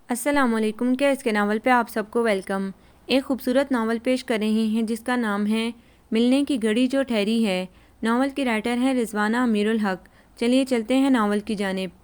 السلام علیکم۔ کیا اس کے ناول پہ آپ سب کو ویلکم۔ ایک خوبصورت ناول پیش کر رہے ہیں جس کا نام ہے ملنے کی گھڑی جو ٹھہری ہے۔ ناول کی رائٹر ہے رضوانہ امیر الحق۔ چلیے چلتے ہیں ناول کی جانب۔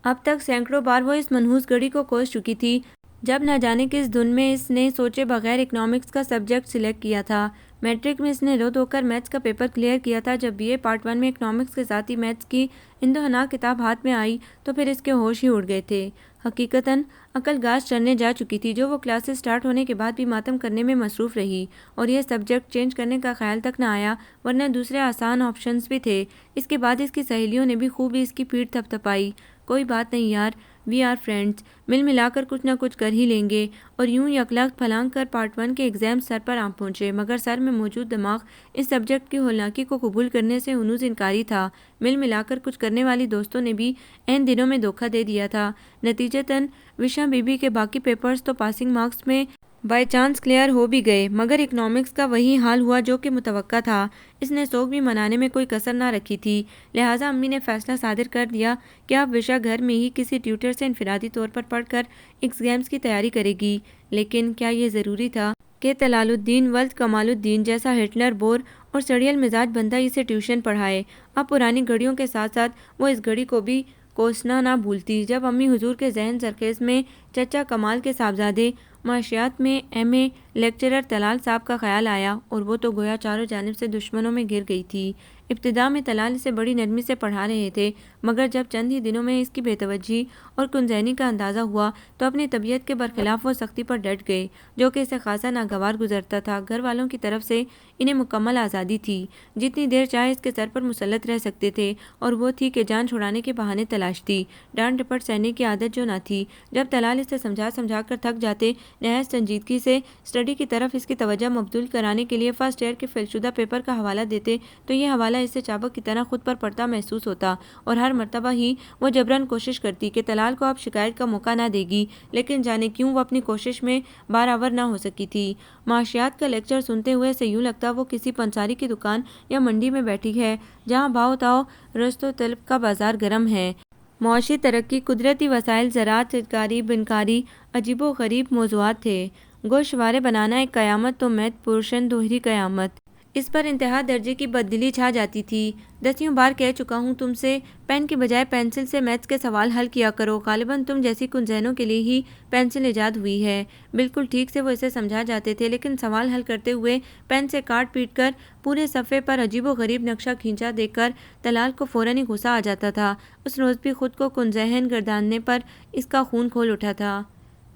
اب تک سینکڑوں بار وہ اس منحوس گھڑی کو کوس چکی تھی جب نہ جانے کس دن میں اس نے سوچے بغیر اکنامکس کا سبجیکٹ سلیکٹ کیا تھا۔ میٹرک میں اس نے رو دھو کر میتھس کا پیپر کلیئر کیا تھا۔ جب BA پارٹ 1 میں اکنامکس کے ساتھ ہی میتھس کی اندوہناک کتاب ہاتھ میں آئی تو پھر اس کے ہوش ہی اڑ گئے تھے۔ حقیقتاً عقل گاش چڑھنے جا چکی تھی جو وہ کلاسز سٹارٹ ہونے کے بعد بھی ماتم کرنے میں مصروف رہی اور یہ سبجیکٹ چینج کرنے کا خیال تک نہ آیا، ورنہ دوسرے آسان آپشنز بھی تھے۔ اس کے بعد اس کی سہیلیوں نے بھی خوب اس کی پیٹھ تھپ تھپائی۔ کوئی بات نہیں یار، وی آر فرینڈز، مل ملا کر کچھ نہ کچھ کر ہی لیں گے۔ اور یوں یکلخت پھلانگ کر پارٹ 1 کے ایگزام سر پر آ پہنچے، مگر سر میں موجود دماغ اس سبجیکٹ کی ہولناکی کو قبول کرنے سے ہنوز انکاری تھا۔ مل ملا کر کچھ کرنے والی دوستوں نے بھی عین دنوں میں دھوکہ دے دیا تھا۔ نتیجتاً وشا بی بی کے باقی پیپرز تو پاسنگ مارکس میں بائی چانس کلیئر ہو بھی گئے، مگر اکنامکس کا وہی حال ہوا جو کہ متوقع تھا۔ اس نے سوگ بھی منانے میں کوئی کسر نہ رکھی تھی، لہٰذا امی نے فیصلہ صادر کر دیا کہ اب وشا گھر میں ہی کسی ٹیوٹر سے انفرادی طور پر پڑھ کر ایگزامز کی تیاری کرے گی۔ لیکن کیا یہ ضروری تھا کہ طلال الدین ولد کمال الدین جیسا ہٹلر بور اور سڑیل مزاج بندہ اسے ٹیوشن پڑھائے؟ اب پرانی گھڑیوں کے ساتھ ساتھ وہ اس گھڑی کو بھی کوسنا نہ بھولتی۔ جب امی حضور کے ذہن زرخیز میں چچا کمال کے صاحبزادے معاشیات میں MA لیکچرر طلال صاحب کا خیال آیا اور وہ تو گویا چاروں جانب سے دشمنوں میں گر گئی تھی۔ ابتدا میں طلال اسے بڑی نرمی سے پڑھا رہے تھے، مگر جب چند ہی دنوں میں اس کی بے توجہی اور کن-ذہنی کا اندازہ ہوا تو اپنی طبیعت کے برخلاف وہ سختی پر ڈٹ گئے، جو کہ اسے خاصا ناگوار گزرتا تھا۔ گھر والوں کی طرف سے انہیں مکمل آزادی تھی، جتنی دیر چاہے اس کے سر پر مسلط رہ سکتے تھے، اور وہ تھی کہ جان چھڑانے کے بہانے تلاشتی۔ ڈانٹ ڈپٹ سہنے کی عادت جو نہ تھی۔ جب طلال اسے سمجھا کر تھک جاتے، نہایت سنجیدگی سے اسٹڈی کی طرف اس کی توجہ مبذول کرانے کے لیے فرسٹ ایئر کے فیل شدہ پیپر کا حوالہ دیتے تو یہ حوالہ اسے چابک کی طرح خود پر پڑتا محسوس ہوتا، اور ہر مرتبہ ہی وہ جبراً کوشش کرتی کہ طلال کو اب شکایت کا موقع نہ دے گی، لیکن جانے کیوں وہ اپنی کوشش میں بارآور نہ ہو سکی تھی۔ معاشیات کا لیکچر سنتے ہوئے اسے یوں لگتا وہ کسی پنساری کی دکان یا منڈی میں بیٹھی ہے جہاں بھاؤ تاؤ رست و طلب کا بازار گرم ہے۔ معاشی ترقی، قدرتی وسائل، زراعت، سرکاری، بنکاری، عجیب و غریب موضوعات تھے۔ گوشوارے بنانا ایک قیامت تو میتھ پورشن دوہری قیامت۔ اس پر انتہا درجے کی بددلی چھا جاتی تھی۔ 10 بار کہہ چکا ہوں تم سے، پین کی بجائے پینسل سے میتھس کے سوال حل کیا کرو، غالباً تم جیسی کن ذہنوں کے لیے ہی پینسل ایجاد ہوئی ہے۔ بالکل ٹھیک سے وہ اسے سمجھا جاتے تھے، لیکن سوال حل کرتے ہوئے پین سے کاٹ پیٹ کر پورے صفحے پر عجیب و غریب نقشہ کھینچا دیکھ کر طلال کو فوراً ہی غصہ آ جاتا تھا۔ اس روز بھی خود کو کن ذہن گرداننے پر اس کا خون کھول اٹھا تھا۔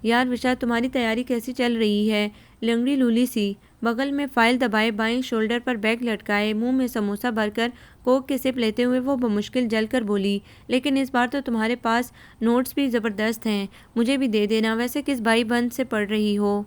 یار وشا، تمہاری تیاری کیسی چل رہی ہے؟ لنگڑی لولی سی، بغل میں فائل دبائے، بائیں شولڈر پر بیگ لٹکائے، منہ میں سموسہ بھر کر کوک کی سپ لیتے ہوئے وہ بمشکل جل کر بولی، لیکن اس بار تو تمہارے پاس نوٹس بھی زبردست ہیں، مجھے بھی دے دینا۔ ویسے کس بھائی بند سے پڑھ رہی ہو؟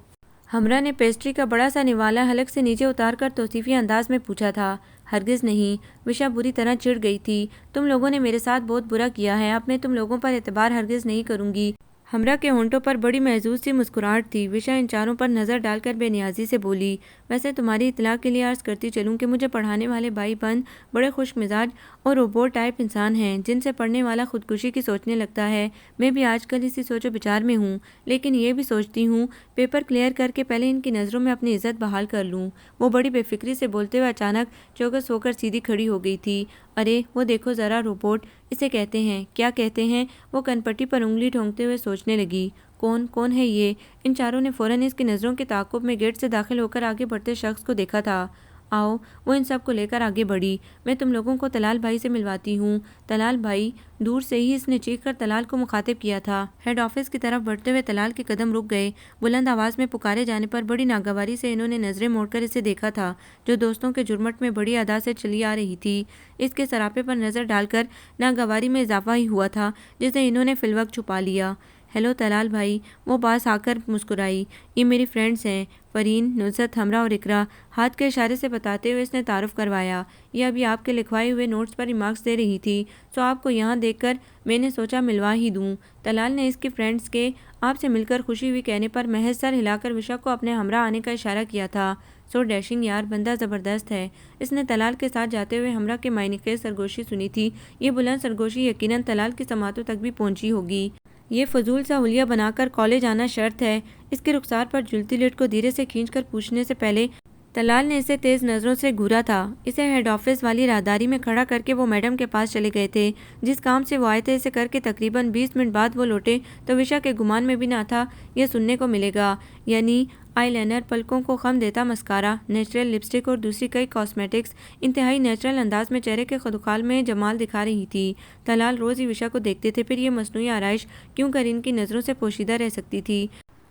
ہمرا نے پیسٹری کا بڑا سا نوالا حلق سے نیچے اتار کر توصیفی انداز میں پوچھا تھا۔ ہرگز نہیں، وشا بری طرح چڑ گئی تھی۔ تم لوگوں نے میرے ساتھ بہت برا کیا ہے، اب میں تم لوگوں پر اعتبار ہرگز نہیں کروں گی۔ ہمرا کے ہونٹوں پر بڑی محظوظ سی مسکراہٹ تھی۔ وشا ان چاروں پر نظر ڈال کر بے نیازی سے بولی، ویسے تمہاری اطلاع کے لیے عرض کرتی چلوں کہ مجھے پڑھانے والے بھائی بند بڑے خوش مزاج اور روبوٹ ٹائپ انسان ہیں، جن سے پڑھنے والا خودکشی کی سوچنے لگتا ہے۔ میں بھی آج کل اسی سوچ و بچار میں ہوں، لیکن یہ بھی سوچتی ہوں پیپر کلیئر کر کے پہلے ان کی نظروں میں اپنی عزت بحال کر لوں۔ وہ بڑی بے فکری سے بولتے ہوئے اچانک چوکس ہو کر سیدھی کھڑی ہو گئی تھی۔ ارے وہ دیکھو ذرا، روبوٹ اسے کہتے ہیں۔ کیا کہتے ہیں؟ وہ کنپٹی پر انگلی ٹھونکتے ہوئے سوچنے لگی۔ کون ہے یہ؟ ان چاروں نے فوراً اس کی نظروں کے تعاقب میں گیٹ سے داخل ہو کر آگے بڑھتے شخص کو دیکھا تھا۔ آؤ، وہ ان سب کو لے کر آگے بڑھی، میں تم لوگوں کو طلال بھائی سے ملواتی ہوں۔ طلال بھائی؟ دور سے ہی اس نے چیخ کر طلال کو مخاطب کیا تھا۔ ہیڈ آفس کی طرف بڑھتے ہوئے طلال کے قدم رک گئے۔ بلند آواز میں پکارے جانے پر بڑی ناگواری سے انہوں نے نظریں موڑ کر اسے دیکھا تھا، جو دوستوں کے جرمٹ میں بڑی ادا سے چلی آ رہی تھی۔ اس کے سراپے پر نظر ڈال کر ناگواری میں اضافہ ہی ہوا تھا، جسے انہوں نے فی الوقت چھپا لیا۔ ہیلو طلال بھائی، وہ پاس آ کر مسکرائی۔ یہ میری فرینڈز ہیں، فرین، نصرت، ہمرا اور اقرا۔ ہاتھ کے اشارے سے بتاتے ہوئے اس نے تعارف کروایا۔ یہ ابھی آپ کے لکھوائے ہوئے نوٹس پر ریمارکس دے رہی تھی، سو آپ کو یہاں دیکھ کر میں نے سوچا ملوا ہی دوں۔ طلال نے اس کی فرینڈز کے آپ سے مل کر خوشی ہوئی کہنے پر محض سر ہلا کر وشا کو اپنے ہمراہ آنے کا اشارہ کیا تھا۔ سو ڈیشنگ یار، بندہ زبردست ہے۔ اس نے طلال کے ساتھ جاتے ہوئے ہمراہ کے معنی خیز سرگوشی سنی تھی۔ یہ بلند سرگوشی یقیناً طلال کی سماعتوں تک بھی پہنچی ہوگی۔ یہ فضول سا حلیہ بنا کر کالج آنا شرط ہے؟ اس کے رخسار پر جھلتی لٹ کو دھیرے سے کھینچ کر پوچھنے سے پہلے طلال نے اسے تیز نظروں سے گھورا تھا۔ اسے ہیڈ آفس والی راہداری میں کھڑا کر کے وہ میڈم کے پاس چلے گئے تھے جس کام سے وہ آئے تھے۔ اسے کر کے تقریباً 20 منٹ بعد وہ لوٹے تو وشا کے گمان میں بھی نہ تھا یہ سننے کو ملے گا، یعنی آئی لائنر، پلکوں کو خم دیتا مسکارا، نیچرل لپسٹک اور دوسری کئی کاسمیٹکس انتہائی نیچرل انداز میں چہرے کے خدوخال میں جمال دکھا رہی تھی۔ طلال روز ہی وشا کو دیکھتے تھے، پھر یہ مصنوعی آرائش کیوں کر ان کی نظروں سے پوشیدہ رہ سکتی تھی؟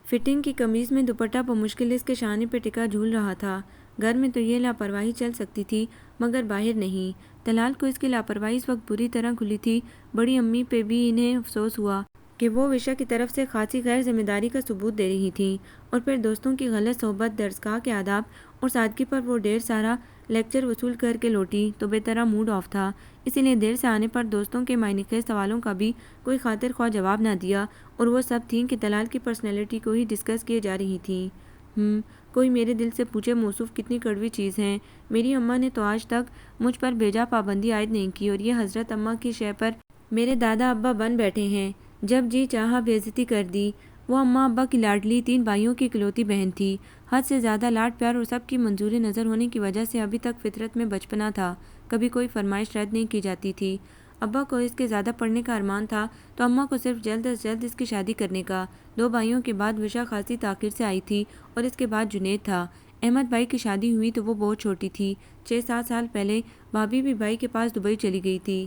فٹنگ کی قمیض میں دوپٹہ بمشکل اس کے شانے پہ ٹکا جھول رہا تھا۔ گھر میں تو یہ لاپرواہی چل سکتی تھی مگر باہر نہیں۔ طلال کو اس کی لاپرواہی اس وقت بری طرح کھلی تھی۔ بڑی امی پہ بھی انہیں افسوس ہوا کہ وہ وشا کی طرف سے خاصی غیر ذمہ داری کا ثبوت دے رہی تھیں، اور پھر دوستوں کی غلط صحبت، درسگاہ کے آداب اور سادگی پر وہ ڈھیر سارا لیکچر وصول کر کے لوٹی تو بے طرح موڈ آف تھا۔ اسی لیے دیر سے آنے پر دوستوں کے معنی خیز سوالوں کا بھی کوئی خاطر خواہ جواب نہ دیا، اور وہ سب تھیں کہ طلال کی پرسنالٹی کو ہی ڈسکس کیے جا رہی تھیں۔ کوئی میرے دل سے پوچھے موصوف کتنی کڑوی چیز ہیں۔ میری اماں نے تو آج تک مجھ پر بھیجا پابندی عائد نہیں کی، اور یہ حضرت اماں کی شے پر میرے دادا ابا بن بیٹھے ہیں، جب جی چاہا بے عزتی کر دی۔ وہ اماں ابا کی لاڈلی 3 بھائیوں کی اکلوتی بہن تھی۔ حد سے زیادہ لاڈ پیار اور سب کی منظور نظر ہونے کی وجہ سے ابھی تک فطرت میں بچپنا تھا، کبھی کوئی فرمائش رد نہیں کی جاتی تھی۔ ابا کو اس کے زیادہ پڑھنے کا ارمان تھا تو اماں کو صرف جلد از جلد اس کی شادی کرنے کا۔ 2 بھائیوں کے بعد وشا خاصی تاخیر سے آئی تھی، اور اس کے بعد جنید تھا۔ احمد بھائی کی شادی ہوئی تو وہ بہت چھوٹی تھی، 6-7 سال پہلے بھابھی بھی بھائی کے پاس دبئی چلی گئی تھی۔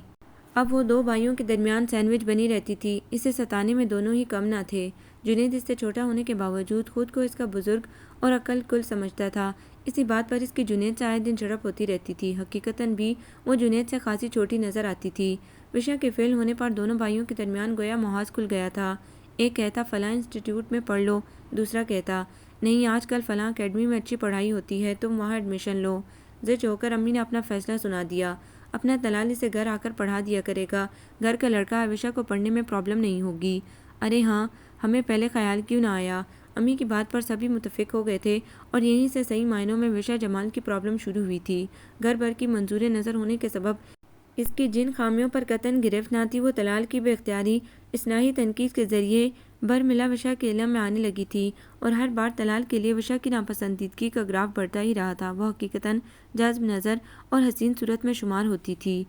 اب وہ 2 بھائیوں کے درمیان سینڈوچ بنی رہتی تھی۔ اسے ستانے میں دونوں ہی کم نہ تھے۔ جنید اس سے چھوٹا ہونے کے باوجود خود کو اس کا بزرگ اور عقل کل سمجھتا تھا۔ اسی بات پر اس کی جنید سے آئے دن جھڑپ ہوتی رہتی تھی۔ حقیقتاً بھی وہ جنید سے خاصی چھوٹی نظر آتی تھی۔ وشا کے فیل ہونے پر دونوں بھائیوں کے درمیان گویا محاذ کھل گیا تھا۔ ایک کہتا فلاں انسٹیٹیوٹ میں پڑھ لو، دوسرا کہتا نہیں آج کل فلاں اکیڈمی میں اچھی پڑھائی ہوتی ہے، تم وہاں ایڈمیشن لو۔ زج ہو کر امی نے اپنا فیصلہ سنا دیا۔ اپنا طلال اسے گھر آ کر پڑھا دیا کرے گا، گھر کا لڑکا ہے، وشا کو پڑھنے میں پرابلم نہیں ہوگی۔ ارے ہاں، ہمیں پہلے خیال کیوں نہ آیا؟ امی کی بات پر سبھی متفق ہو گئے تھے، اور یہیں سے صحیح معنوں میں وشا جمال کی پرابلم شروع ہوئی تھی۔ گھر بھر کی منظور نظر ہونے کے سبب اس کی جن خامیوں پر قطعاً گرفت نہ تھی، وہ طلال کی بے اختیاری اصلاحی تنقید کے ذریعے برملا وشا کے علم میں آنے لگی تھی، اور ہر بار طلال کے لیے وشا کی ناپسندیدگی کا گراف بڑھتا ہی رہا تھا۔ وہ حقیقتاً جذب نظر اور حسین صورت میں شمار ہوتی تھی۔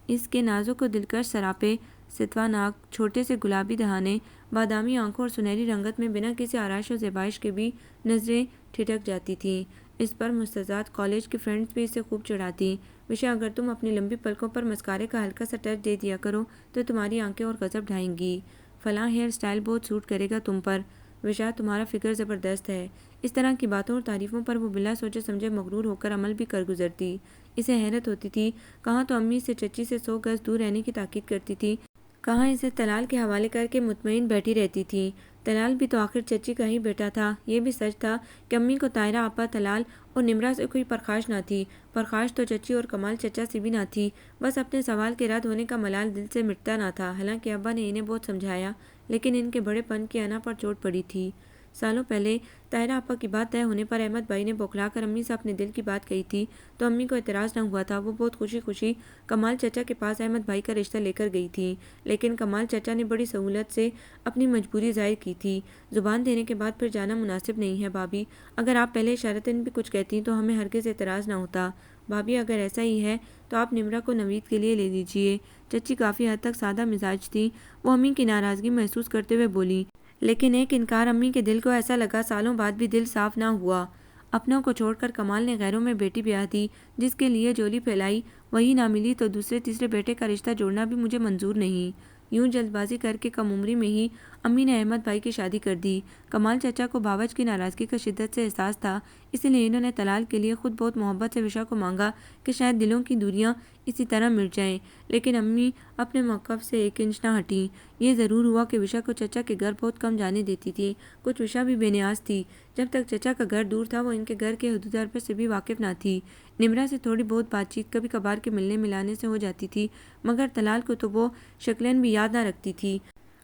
اس کے نازک و دلکش سراپے، ستوا ناک، چھوٹے سے گلابی دہانے، بادامی آنکھوں اور سنہری رنگت میں بنا کسی آرائش و زیبائش کے بھی نظریں ٹھٹک جاتی تھیں۔ اس پر مستضاد کالج کی فرینڈز بھی اسے خوب چڑھاتی۔ وشا، اگر تم اپنی لمبی پلکوں پر مسکارے کا ہلکا سا ٹچ دے دیا کرو تو تمہاری آنکھیں اور غضب ڈھائیں گی۔ فلاں ہیئر سٹائل بہت سوٹ کرے گا تم پر۔ وشا، تمہارا فکر زبردست ہے۔ اس طرح کی باتوں اور تعریفوں پر وہ بلا سوچے سمجھے مغرور ہو کر عمل بھی کر گزرتی۔ اسے حیرت ہوتی تھی، کہاں تو امی اسے چچی سے 100 گز دور رہنے کی تاکید کرتی تھی، کہاں اسے طلال کے حوالے کر کے مطمئن بیٹھی رہتی تھی۔ طلال بھی تو آخر چچی کا ہی بیٹا تھا۔ یہ بھی سچ تھا کہ امی کو طاہرہ آپا، طلال اور نمرہ سے کوئی پرخاش نہ تھی۔ پرخاش تو چچی اور کمال چچا سے بھی نہ تھی، بس اپنے سوال کے رد ہونے کا ملال دل سے مٹتا نہ تھا۔ حالانکہ ابا نے انہیں بہت سمجھایا، لیکن ان کے بڑے پن کی انا پر چوٹ پڑی تھی۔ سالوں پہلے طاہرہ آپا کی بات طے ہونے پر احمد بھائی نے بوکھلا کر امی سے اپنے دل کی بات کہی تھی، تو امی کو اعتراض نہ ہوا تھا۔ وہ بہت خوشی خوشی کمال چچا کے پاس احمد بھائی کا رشتہ لے کر گئی تھی، لیکن کمال چچا نے بڑی سہولت سے اپنی مجبوری ظاہر کی تھی۔ زبان دینے کے بعد پھر جانا مناسب نہیں ہے بھابھی۔ اگر آپ پہلے اشارتاً بھی کچھ کہتی تو ہمیں ہرگز اعتراض نہ ہوتا۔ بھابھی، اگر ایسا ہی ہے تو آپ نمرہ کو نوید کے لیے لے لیجیے۔ چچی کافی حد تک سادہ مزاج تھی۔ وہ امی کی ناراضگی محسوس کرتے ہوئے بولی، لیکن ایک انکار امی کے دل کو ایسا لگا سالوں بعد بھی دل صاف نہ ہوا۔ اپنوں کو چھوڑ کر کمال نے غیروں میں بیٹی بیاہ دی، جس کے لیے جولی پھیلائی وہی نہ ملی تو دوسرے تیسرے بیٹے کا رشتہ جوڑنا بھی مجھے منظور نہیں۔ یوں جلد بازی کر کے کم عمری میں ہی امی نے احمد بھائی کی شادی کر دی۔ کمال چچا کو باورچ کی ناراضگی کا شدت سے احساس تھا، اسی لیے انہوں نے طلال کے لیے خود بہت محبت سے وشا کو مانگا کہ شاید دلوں کی دوریاں اسی طرح مٹ جائیں، لیکن امی اپنے موقف سے ایک انچ نہ ہٹیں۔ یہ ضرور ہوا کہ وشا کو چچا کے گھر بہت کم جانے دیتی تھی۔ کچھ وشا بھی بے نیاز تھی۔ جب تک چچا کا گھر دور تھا وہ ان کے گھر کے حدودار پر سے بھی واقف نہ تھی۔ نمرا سے تھوڑی بہت بات چیت کبھی کبھار کے ملنے ملانے سے ہو جاتی تھی، مگر طلال کو تو وہ شکلاً بھی یاد نہ رکھتی تھی۔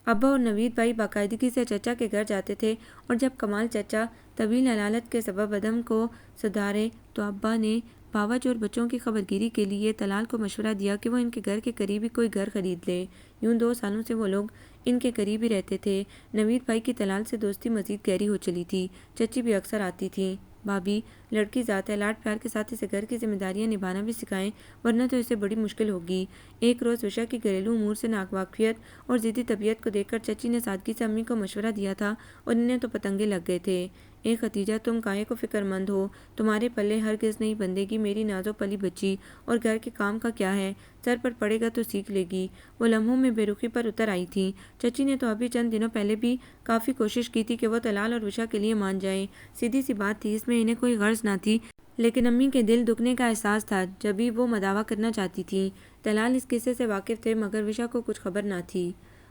ابا اور نوید بھائی باقاعدگی سے چچا کے گھر جاتے تھے، اور جب کمال چچا طویل علالت کے سبب عدم کو سدھارے تو ابا نے باوچ اور بچوں کی خبرگیری کے لیے طلال کو مشورہ دیا کہ وہ ان کے گھر کے قریب ہی کوئی گھر خرید لے۔ یوں 2 سالوں سے وہ لوگ ان کے قریب ہی رہتے تھے۔ نوید بھائی کی طلال سے دوستی مزید گہری ہو چلی تھی۔ چچی بھی اکثر آتی تھی۔ بھابھی لڑکی ذات ہے، لاڈ پیار کے ساتھ اسے گھر کی ذمہ داریاں نبھانا بھی سکھائیں، ورنہ تو اسے بڑی مشکل ہوگی۔ ایک روز وشا کی گھریلو امور سے ناواقفیت اور ضدی طبیعت کو دیکھ کر چچی نے سادگی سے امی کو مشورہ دیا تھا، اور انہیں تو پتنگے لگ گئے تھے۔ اے ختیجہ، تم کاہے کو فکر مند ہو؟ تمہارے پلے ہرگز نہیں بندھے گی میری نازو پلی بچی، اور گھر کے کام کا کیا ہے، سر پر پڑے گا تو سیکھ لے گی۔ وہ لمحوں میں بے رخی پر اتر آئی تھی۔ چچی نے تو ابھی چند دنوں پہلے بھی کافی کوشش کی تھی کہ وہ طلال اور وشا کے لیے مان جائیں۔ سیدھی سی بات تھی، اس میں انہیں کوئی غرض نہ تھی، لیکن امی کے دل دکھنے کا احساس تھا، جبھی وہ مداوا کرنا چاہتی تھیں۔ طلال اس قصے سے واقف تھے، مگر وشا کو کچھ خبر نہ تھی۔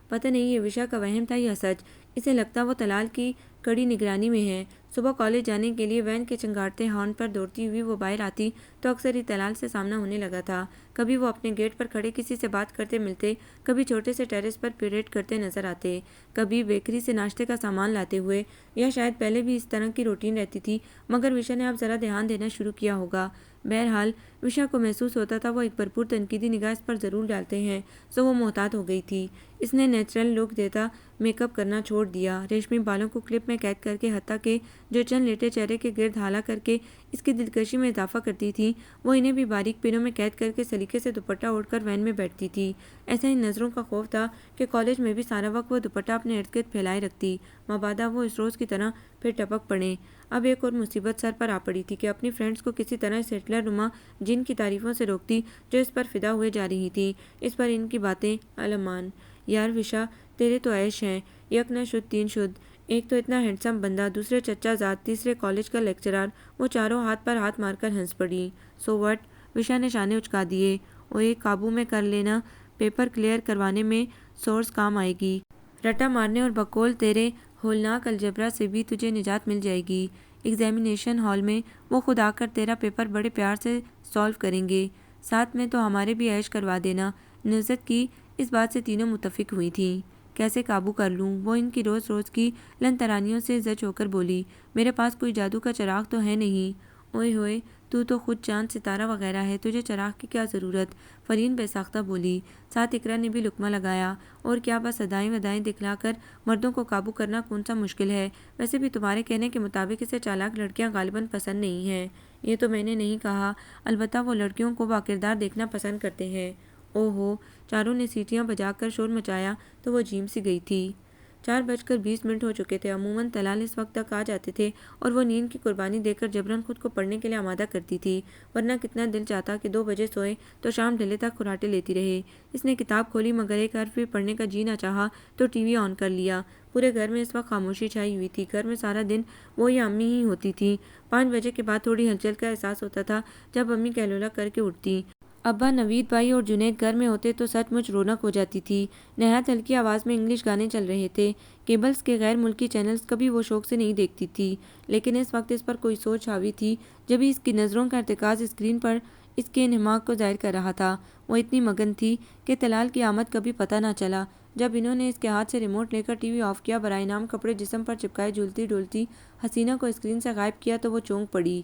پتہ نہیں یہ وشا کا وہم تھا یا سچ، اسے لگتا وہ طلال کی کڑی نگرانی میں ہے۔ صبح کالج جانے کے لیے وین کے چنگاڑتے ہارن پر دوڑتی ہوئی وہ باہر آتی تو اکثر ہی طلال سے سامنا ہونے لگا تھا۔ کبھی وہ اپنے گیٹ پر کھڑے کسی سے بات کرتے ملتے، کبھی چھوٹے سے ٹیرس پر پیریڈ کرتے نظر آتے، کبھی بیکری سے ناشتے کا سامان لاتے ہوئے، یا شاید پہلے بھی اس طرح کی روٹین رہتی تھی، مگر وشا نے اب ذرا دھیان دینا شروع کیا ہوگا۔ بہرحال وشا کو محسوس ہوتا تھا وہ ایک بھرپور تنقیدی نگاہ اس پر ضرور ڈالتے ہیں، سو وہ محتاط ہو گئی تھی۔ اس نے نیچرل لک دیتا میک اپ کرنا چھوڑ دیا، ریشمی بالوں کو کلپ میں قید کر کے، حتیٰ کہ جو چند لیٹے چہرے کے گرد ہالا کر کے اس کی دلکشی میں اضافہ کرتی تھی، وہ انہیں بھی باریک پنوں میں قید کر کے سلیقے سے دوپٹہ اوڑھ کر وین میں بیٹھتی تھی۔ ایسا ان نظروں کا خوف تھا کہ کالج میں بھی سارا وقت وہ دوپٹہ اپنے ارد گرد پھیلائے رکھتی، مبادا وہ اس روز کی طرح پھر ٹپک پڑیں۔ اب ایک اور مصیبت سر پر آ پڑی تھی کہ اپنی فرینڈز کو کسی طرح اس ہٹلر نما جن کی تعریفوں سے روکتی جو اس پر فدا ہوئے جا رہی تھی۔ اس پر ان کی باتیں علمان: یار وشا، تیرے تو عیش ہیں، یک نہ شد تین شد، ایک تو اتنا ہینڈسم بندہ، دوسرے چچا زاد، تیسرے کالج کا لیکچرر۔ وہ چاروں ہاتھ پر ہاتھ مار کر ہنس پڑی۔ So what? وشا نے شانے اچکا دیے۔ اوئے قابو میں کر لینا، پیپر کلیئر کروانے میں سورس کام آئے گی۔ رٹا مارنے اور بقول تیرے ہولناک الجبرا سے بھی تجھے نجات مل جائے گی۔ ایگزامینیشن ہال میں وہ خود آ کر تیرا پیپر بڑے پیار سے سالو کریں گے، ساتھ میں تو ہمارے بھی عیش کروا دینا۔ نزت کی اس بات سے تینوں متفق ہوئی تھیں۔ کیسے قابو کر لوں؟ وہ ان کی روز روز کی لن ترانیوں سے زچ ہو کر بولی۔ میرے پاس کوئی جادو کا چراغ تو ہے نہیں۔ اوئے ہوئے، تو خود چاند ستارہ وغیرہ ہے، تجھے چراغ کی کیا ضرورت؟ فرین بے ساختہ بولی۔ ساتھ اقرا نے بھی لقمہ لگایا۔ اور کیا بس ادائیں ودائیں دکھلا کر مردوں کو قابو کرنا کون سا مشکل ہے؟ ویسے بھی تمہارے کہنے کے مطابق اسے چالاک لڑکیاں غالباً پسند نہیں ہیں۔ یہ تو میں نے نہیں کہا، البتہ وہ لڑکیوں کو باکردار دیکھنا پسند کرتے ہیں۔ او ہو، چاروں نے سیٹیاں بجا کر شور مچایا تو وہ جھیم سی گئی تھی۔ 4:20 ہو چکے تھے۔ عموماً طلال اس وقت تک آ جاتے تھے اور وہ نیند کی قربانی دے کر جبراً خود کو پڑھنے کے لیے آمادہ کرتی تھی، ورنہ کتنا دل چاہتا کہ 2 بجے سوئے تو شام ڈھلے تک کھراٹے لیتی رہے۔ اس نے کتاب کھولی، مگر ایک حرف بھی پڑھنے کا جی نہ چاہا تو ٹی وی آن کر لیا۔ پورے گھر میں اس وقت خاموشی چھائی ہوئی تھی۔ گھر میں سارا دن وہ یا امی ہی ہوتی تھیں۔ 5 بجے کے بعد تھوڑی ہلچل کا احساس ہوتا تھا جب امی کہلولہ کر کے اٹھتی۔ ابا، نوید بھائی اور جنید گھر میں ہوتے تو سچ مچ رونق ہو جاتی تھی۔ نہایت ہلکی آواز میں انگلش گانے چل رہے تھے۔ کیبلز کے غیر ملکی چینلز کبھی وہ شوق سے نہیں دیکھتی تھی، لیکن اس وقت اس پر کوئی سوچ حاوی تھی، جبھی اس کی نظروں کا ارتکاز اسکرین پر اس کے انہماک کو ظاہر کر رہا تھا۔ وہ اتنی مگن تھی کہ طلال کی آمد کبھی پتہ نہ چلا۔ جب انہوں نے اس کے ہاتھ سے ریموٹ لے کر ٹی وی آف کیا، برائے نام کپڑے جسم پر چپکائے جھولتی ڈولتی حسینہ کو اسکرین سے غائب کیا تو وہ چونک پڑی۔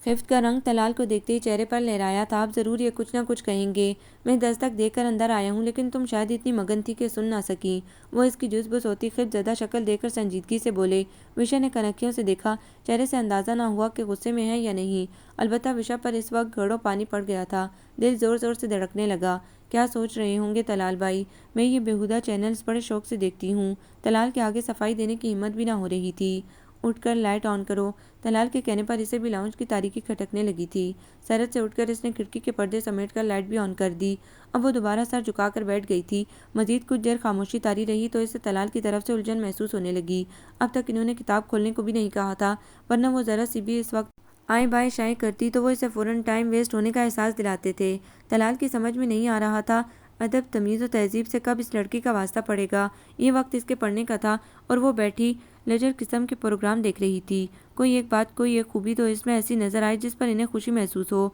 خفت کا رنگ طلال کو دیکھتے ہی چہرے پر لہرایا تھا۔ اب ضرور یہ کچھ نہ کچھ کہیں گے۔ میں دستک دے کر اندر آیا ہوں، لیکن تم شاید اتنی مگن تھی کہ سن نہ سکی۔ وہ اس کی جز بز ہوتی خفت زدہ شکل دیکھ کر سنجیدگی سے بولے۔ وشا نے کنکھیوں سے دیکھا، چہرے سے اندازہ نہ ہوا کہ غصے میں ہے یا نہیں، البتہ وشا پر اس وقت گھڑوں پانی پڑ گیا تھا۔ دل زور زور سے دھڑکنے لگا۔ کیا سوچ رہے ہوں گے طلال بھائی؟ میں یہ بیہودہ چینلز بڑے شوق سے دیکھتی ہوں۔ طلال کے آگے صفائی دینے کی ہمت بھی نہ ہو رہی تھی۔ اٹھ کر لائٹ آن کرو۔ طلال کے کہنے پر اسے بھی لاؤنج کی تاریکی کھٹکنے لگی تھی۔ سرد سے اٹھ کر اس نے کھڑکی کے پردے سمیٹ کر لائٹ بھی آن کر دی۔ اب وہ دوبارہ سر جھکا کر بیٹھ گئی تھی۔ مزید کچھ دیر خاموشی طاری رہی تو اسے طلال کی طرف سے الجھن محسوس ہونے لگی۔ اب تک انہوں نے کتاب کھولنے کو بھی نہیں کہا تھا، ورنہ وہ ذرا سی بھی اس وقت آئیں بائیں شائیں کرتی تو وہ اسے فوراً ٹائم ویسٹ ہونے کا احساس دلاتے تھے۔ طلال کی سمجھ میں نہیں آ رہا تھا ادب، تمیز و تہذیب سے کب اس لڑکی کا واسطہ پڑے گا۔ یہ وقت اس کے پڑھنے کا تھا اور وہ بیٹھی لیجر قسم کے پروگرام دیکھ رہی تھی۔ کوئی ایک بات، کوئی ایک خوبی تو اس میں ایسی نظر آئی جس پر انہیں خوشی محسوس ہو۔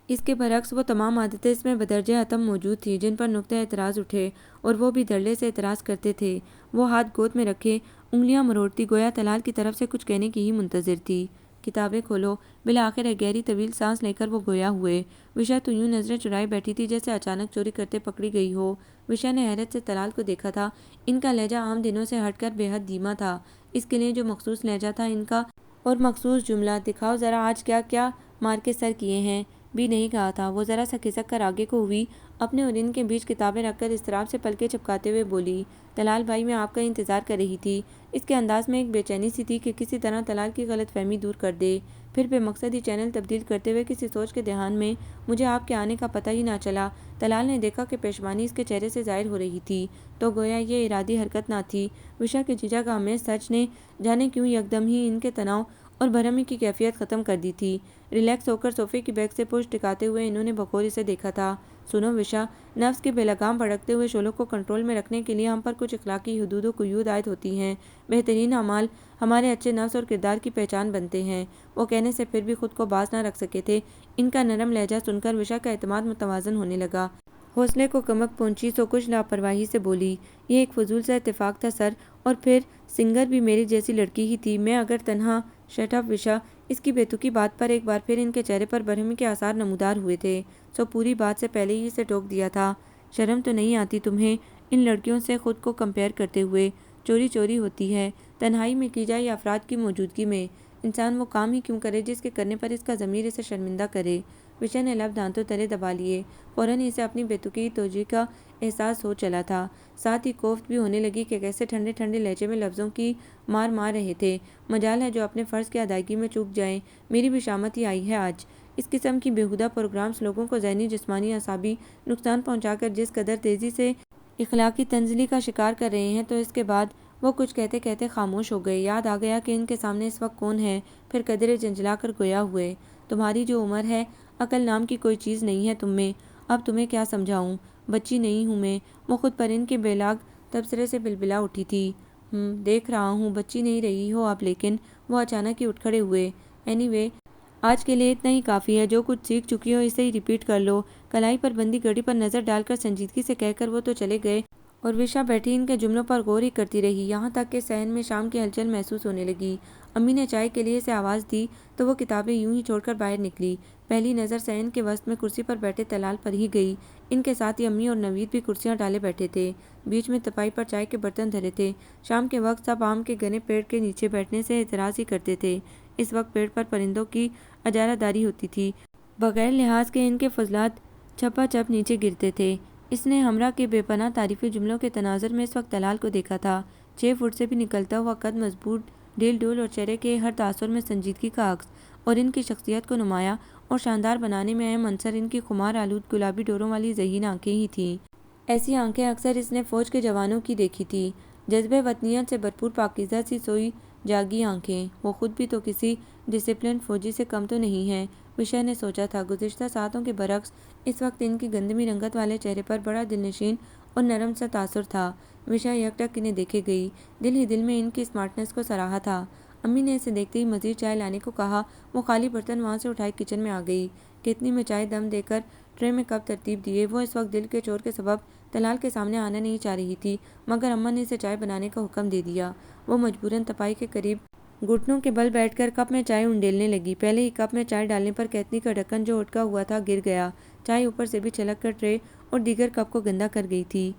اس کے برعکس وہ تمام عادتیں اس میں بدرجہ اتم موجود تھیں جن پر نقطہ اعتراض اٹھے، اور وہ بھی دھڑلے سے اعتراض کرتے تھے۔ وہ ہاتھ گود میں رکھے انگلیاں مروڑتی گویا طلال کی طرف سے کچھ کہنے کی ہی منتظر تھی۔ کتابیں کھولو۔ بالآخر ایک گہری طویل سانس لے کر وہ گویا ہوئے۔ وشا تو یوں نظریں چرائے بیٹھی تھی جیسے اچانک چوری کرتے پکڑی گئی ہو۔ وشا نے حیرت سے طلال کو دیکھا تھا۔ ان کا لہجہ عام دنوں سے ہٹ کر بے حد دھیما تھا۔ اس کے لیے جو مخصوص لہجہ تھا ان کا اور مخصوص جملہ "دکھاؤ ذرا آج کیا کیا مار کے سر کیے ہیں" بھی نہیں کہا تھا۔ وہ ذرا سا کھسک کر آگے کو ہوئی، اپنے اور ان کے بیچ کتابیں رکھ کر اضطراب سے پلکیں چپکاتے ہوئے بولی، "طلال بھائی، میں آپ کا انتظار کر رہی تھی۔ اس کے انداز میں ایک بے چینی سی تھی کہ کسی طرح طلال کی غلط فہمی دور کر دے۔ پھر بے مقصد ہی چینل تبدیل کرتے ہوئے کسی سوچ کے دھیان میں مجھے آپ کے آنے کا پتہ ہی نہ چلا۔ طلال نے دیکھا کہ پیشمانی اس کے چہرے سے ظاہر ہو رہی تھی، تو گویا یہ ارادی حرکت نہ تھی۔ وشا کے جیجا کا آمیز سچ نے جانے کیوں یکدم ہی ان کے تناؤ اور برہمی کی کیفیت ختم کر دی تھی۔ ریلیکس ہو کر صوفے کی بیک سے پشت ٹکاتے ہوئے انہوں نے بغور اسے دیکھا تھا۔ "سنو وشا، نفس کے بے لگام بھڑکتے ہوئے شعلوں کو کنٹرول میں رکھنے کے لیے ہم پر کچھ اخلاقی حدود و قیود عائد ہوتی ہیں۔ بہترین اعمال ہمارے اچھے نفس اور کردار کی پہچان بنتے ہیں"۔ وہ کہنے سے پھر بھی خود کو باز نہ رکھ سکے تھے۔ ان کا نرم لہجہ سن کر وشا کا اعتماد متوازن ہونے لگا۔ حوصلے کو کمک پہنچی سو کچھ لاپرواہی سے بولی، "یہ ایک فضول سا اتفاق تھا سر، اور پھر سنگر بھی میری جیسی لڑکی ہی تھی۔ میں اگر تنہا"۔ "Shut up وشا"۔ اس کی بے تکی بات پر ایک بار پھر ان کے چہرے پر برہمی کے آثار نمودار ہوئے تھے۔ "سو پوری بات سے پہلے ہی اسے ٹوک دیا تھا۔ شرم تو نہیں آتی تمہیں ان لڑکیوں سے خود کو کمپیئر کرتے ہوئے؟ چوری چوری ہوتی ہے، تنہائی میں کی جائے یا افراد کی موجودگی میں؟ انسان وہ کام ہی کیوں کرے جس کے کرنے پر اس کا ضمیر اسے شرمندہ کرے"۔ وشا نے لب دانتوں تلے دبا لیے۔ فوراً اسے اپنی بے تکی توجیہ کا احساس ہو چلا تھا، ساتھ ہی کوفت بھی ہونے لگی کہ کیسے ٹھنڈے ٹھنڈے لہجے میں لفظوں کی مار مار رہے تھے۔ "مجال ہے جو اپنے فرض کی ادائیگی میں چوک جائیں۔ میری بھی شامت ہی آئی ہے آج۔ اس قسم کی بیہودہ پروگرامز لوگوں کو ذہنی، جسمانی، اعصابی نقصان پہنچا کر جس قدر تیزی سے اخلاقی تنزلی کا شکار کر رہے ہیں"۔ تو اس کے بعد وہ کچھ کہتے کہتے خاموش ہو گئے۔ یاد آ گیا کہ ان کے سامنے اس وقت کون ہے، پھر قدرے جھنجھلا کر گویا ہوئے، "تمہاری جو عمر ہے، عقل نام کی کوئی چیز نہیں ہے تم میں۔ اب تمہیں کیا سمجھاؤں؟ بچی نہیں ہوں میں"۔ وہ خود پر ان کے بے لاگ تبصرے سے بلبلا اٹھی تھی۔ دیکھ رہا ہوں بچی نہیں رہی ہو اب، لیکن"۔ وہ اچانک ہی اٹھ کھڑے ہوئے۔ "اینی وے، آج کے لیے اتنا ہی کافی ہے۔ جو کچھ سیکھ چکی ہو اسے ہی ریپیٹ کر لو"۔ کلائی پر بندی گھڑی پر نظر ڈال کر سنجیدگی سے کہہ کر وہ تو چلے گئے، اور وشا بیٹھی ان کے جملوں پر غور ہی کرتی رہی، یہاں تک کہ صحن میں شام کی ہلچل محسوس ہونے لگی۔ امی نے چائے کے لیے اسے آواز دی تو وہ کتابیں یوں ہی چھوڑ کر باہر نکلی۔ پہلی نظر صحن کے وسط میں کرسی پر بیٹھے طلال پر ہی گئی۔ ان کے ساتھ ہی امی اور نوید بھی کرسیاں ڈالے بیٹھے تھے۔ بیچ میں تپائی پر چائے کے برتن دھرے تھے۔ شام کے وقت سب آم کے گھنے پیڑ کے نیچے بیٹھنے سے اعتراض ہی کرتے تھے۔ اس وقت پیڑ پر پرندوں کی اجارہ داری ہوتی تھی، بغیر لحاظ کے ان کے فضلات چھپا چھپ نیچے گرتے تھے۔ اس نے ہمراہ کے بے پناہ تعریفی جملوں کے تناظر میں اس وقت طلال کو دیکھا تھا۔ 6 فٹ سے بھی نکلتا ہوا قد مضبوط، ڈھیل ڈول اور چہرے کے ہر تاثر میں سنجیدگی کا عکس، اور ان کی شخصیت کو نمایاں اور شاندار بنانے میں اہم عنصر ان کی خمار آلود گلابی ڈوروں والی ذہین آنکھیں ہی تھیں۔ ایسی آنکھیں اکثر اس نے فوج کے جوانوں کی دیکھی تھی، جذبے وطنیت سے بھرپور پاکیزہ سی سوئی جاگی آنکھیں۔ وہ خود بھی تو کسی ڈسپلن فوجی سے کم تو نہیں ہیں، وشا نے سوچا تھا۔ گزشتہ ساعتوں کے برعکس اس وقت ان کی گندمی رنگت والے چہرے پر بڑا دلنشین اور نرم سا تاثر تھا۔ وشا یک ٹک انہیں دیکھے گئی، دل ہی دل میں ان کی اسمارٹنیس کو سراہا تھا۔ امی نے اسے دیکھتے ہی مزید چائے لانے کو کہا۔ وہ خالی برتن وہاں سے اٹھائے کچن میں آ گئی۔ کتنی میں چائے دم دے کر ٹرے میں کپ ترتیب دیے۔ وہ اس وقت دل کے چور کے سبب طلال کے سامنے آنا نہیں چاہ رہی تھی، مگر اماں نے اسے چائے بنانے کا حکم دے دیا۔ وہ مجبوراً تپائی کے قریب گھٹنوں کے بل بیٹھ کر کپ میں چائے انڈیلنے لگی۔ پہلے ہی کپ میں چائے ڈالنے پر کیتلی کا ڈھکن جو اٹکا ہوا تھا گر گیا۔ چائے اوپر سے بھی چھلک کر ٹرے اور دیگر کپ کو گندا کر گئی تھی۔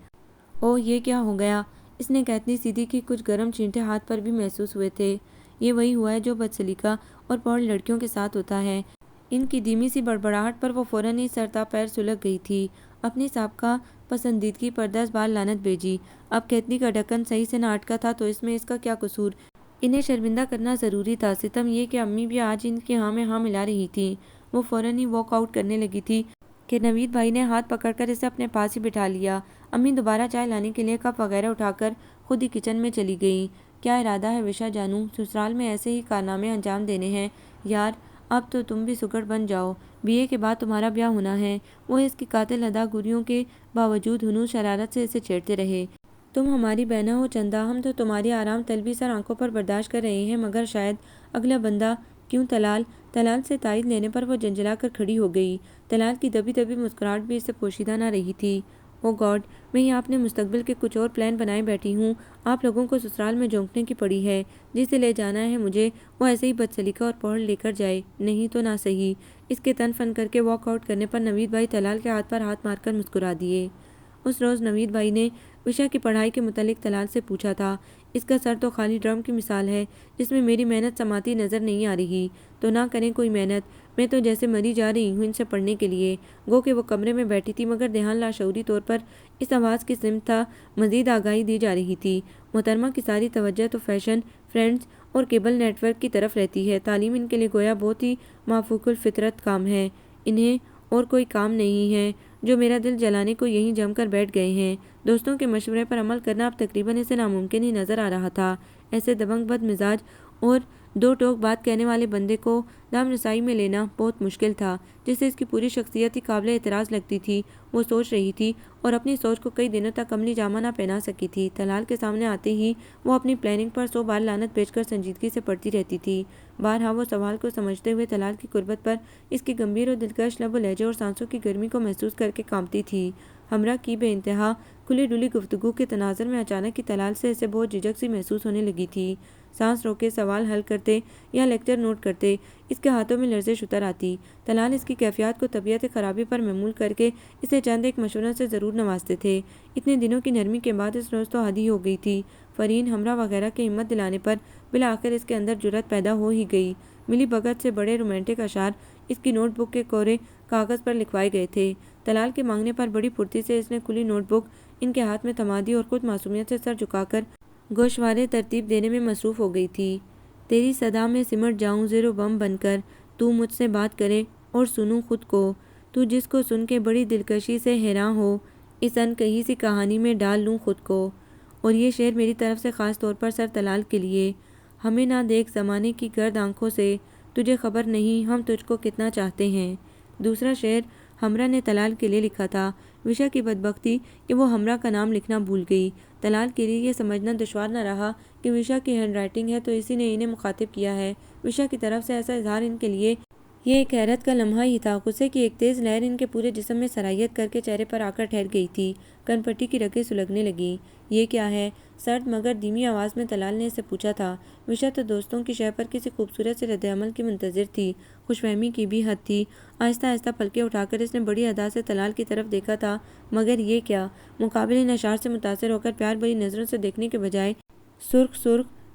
اوہ، یہ کیا ہو گیا؟ اس نے کیتلی سیدھی کی، کچھ گرم چینٹے ہاتھ پر بھی محسوس ہوئے تھے۔ یہ وہی ہوا ہے جو بدسلیقہ اور پوڑ لڑکیوں کے ساتھ ہوتا ہے۔ ان کی دھیمی سی بڑبڑاہٹ پر وہ فوراً ہی سر تا پیر سلگ گئی تھی۔ اپنی سابقہ پسندیدگی پر 10 بار لعنت بھیجی۔ اب کیتلی کا ڈھکن صحیح سے نہ اٹکا تھا تو اس میں اس کا کیا قصور؟ انہیں شرمندہ کرنا ضروری تھا۔ ستم یہ کہ امی بھی آج ان کی ہاں میں ہاں ملا رہی تھی۔ وہ فوراً ہی واک آؤٹ کرنے لگی تھی کہ نوید بھائی نے ہاتھ پکڑ کر اسے اپنے پاس ہی بٹھا لیا۔ امی دوبارہ چائے لانے کے لیے کپ وغیرہ اٹھا کر خود ہی کچن میں چلی گئی۔ کیا ارادہ ہے وشا جانو؟ سسرال میں ایسے ہی کارنامے انجام دینے ہیں یار، اب تو تم بھی سگڑ بن جاؤ۔ BA کے بعد تمہارا بیاہ ہونا ہے۔ وہ اس کی قاتل ادا گریوں کے باوجود ہنوز شرارت سے اسے چھیڑتے رہے۔ تم ہماری بہنا ہو چندا، ہم تو تمہاری آرام طلبی سر آنکھوں پر برداشت کر رہے ہیں، مگر شاید اگلا بندہ کیوں طلال؟ طلال سے تائید لینے پر وہ جھنجھلا کر کھڑی ہو گئی۔ طلال کی دبی دبی مسکراہٹ بھی اس سے پوشیدہ نہ رہی تھی۔ او گاڈ، میں یہاں اپنے مستقبل کے کچھ اور پلان بنائے بیٹھی ہوں، آپ لوگوں کو سسرال میں جھونکنے کی پڑی ہے۔ جسے لے جانا ہے مجھے وہ ایسے ہی بد سلیقہ اور پوڑ لے کر جائے، نہیں تو نہ صحیح۔ اس کے تن فن کر کے واک آؤٹ کرنے پر نوید بھائی طلال کے ہاتھ پر ہاتھ مار کر مسکرا دیے۔ اس روز نوید بھائی نے وشا کی پڑھائی کے متعلق طلال سے پوچھا تھا۔ اس کا سر تو خالی ڈرم کی مثال ہے جس میں میری محنت سماتی نظر نہیں آ رہی۔ تو نہ کریں کوئی محنت، میں تو جیسے مری جا رہی ہوں ان سے پڑھنے کے لیے۔ گو کہ وہ کمرے میں بیٹھی تھی مگر دھیان لاشعوری طور پر اس آواز کی سمت تھا، مزید آگاہی دی جا رہی تھی۔ محترمہ کی ساری توجہ تو فیشن، فرینڈز اور کیبل نیٹ ورک کی طرف رہتی ہے۔ تعلیم ان کے لیے گویا بہت ہی مافوق الفطرت کام ہے۔ انہیں اور کوئی کام نہیں ہے، جو میرا دل جلانے کو یہیں جم کر بیٹھ گئے ہیں۔ دوستوں کے مشورے پر عمل کرنا اب تقریباً اسے ناممکن ہی نظر آ رہا تھا۔ ایسے دبنگ بد مزاج اور دو ٹوک بات کہنے والے بندے کو دام رسائی میں لینا بہت مشکل تھا، جسے اس کی پوری شخصیت ہی قابل اعتراض لگتی تھی۔ وہ سوچ رہی تھی اور اپنی سوچ کو کئی دنوں تک عملی جامہ نہ پہنا سکی تھی۔ طلال کے سامنے آتے ہی وہ اپنی پلاننگ پر 100 بار لعنت بھیج کر سنجیدگی سے پڑتی رہتی تھی۔ بارہا وہ سوال کو سمجھتے ہوئے طلال کی قربت پر اس کی گمبھیر اور دلکش لب و لہجے اور سانسوں کی گرمی کو محسوس کر کے کانپتی تھی۔ ہمراہ کی بے انتہا کھلی ڈلی گفتگو کے تناظر میں اچانک ہی طلال سے اسے بہت جھجک سی محسوس ہونے لگی تھی۔ سانس روکے سوال حل کرتے یا لیکچر نوٹ کرتے اس کے ہاتھوں میں لرزش اتر آتی۔ طلال اس کی کیفیات کو طبیعت خرابی پر محمول کر کے اسے چند ایک مشوروں سے ضرور نوازتے تھے۔ اتنے دنوں کی نرمی کے بعد اس روز تو حد ہی ہو گئی تھی۔ فرین، ہمراہ وغیرہ کے ہمت دلانے پر بالآخر اس کے اندر جرأت پیدا ہو ہی گئی۔ ملی بھگت سے بڑے رومانٹک اشعار اس کی نوٹ بک کے کورے کاغذ پر لکھوائے گئے تھے۔ طلال کے مانگنے پر بڑی پھرتی سے اس نے کھلی نوٹ بک ان کے ہاتھ میں تھما دی اور خود معصومیت سے سر جھکا کر گوشوارے ترتیب دینے میں مصروف ہو گئی تھی۔ تیری صدا میں سمٹ جاؤں زیر و بم بن کر، تو مجھ سے بات کرے اور سنوں خود کو، تو جس کو سن کے بڑی دلکشی سے حیراں ہو، اس ان کہی سی کہانی میں ڈال لوں خود کو۔ اور یہ شعر میری طرف سے خاص طور پر سر طلال کے لیے۔ ہمیں نہ دیکھ زمانے کی گرد آنکھوں سے، تجھے خبر نہیں ہم تجھ کو کتنا چاہتے ہیں۔ دوسرا شعر ہمراہ نے طلال کے لیے لکھا تھا۔ وشا کی بدبختی کہ وہ ہمراہ کا نام لکھنا بھول گئی۔ طلال کے لیے یہ سمجھنا دشوار نہ رہا کہ وشا کی ہینڈ رائٹنگ ہے تو اسی نے انہیں مخاطب کیا ہے۔ وشا کی طرف سے ایسا اظہار ان کے لیے یہ ایک حیرت کا لمحہ ہی تھا۔ غصے کی ایک تیز لہر ان کے پورے جسم میں سرایت کر کے چہرے پر آ کر ٹھہر گئی تھی۔ کن پٹی کی رگیں سلگنے لگیں۔ یہ کیا ہے؟ سرد مگر دھیمی آواز میں طلال نے اسے پوچھا تھا۔ وشا تو دوستوں کی شہ پر کسی خوبصورت سے رد عمل کی منتظر تھی۔ خوش فہمی کی بھی حد تھی۔ آہستہ آہستہ پلکیں اٹھا کر اس نے بڑی ادا سے طلال کی طرف دیکھا تھا، مگر یہ کیا؟ مقابل ان اشعار سے متاثر ہو کر پیار بھری نظروں سے دیکھنے کے بجائے سرخ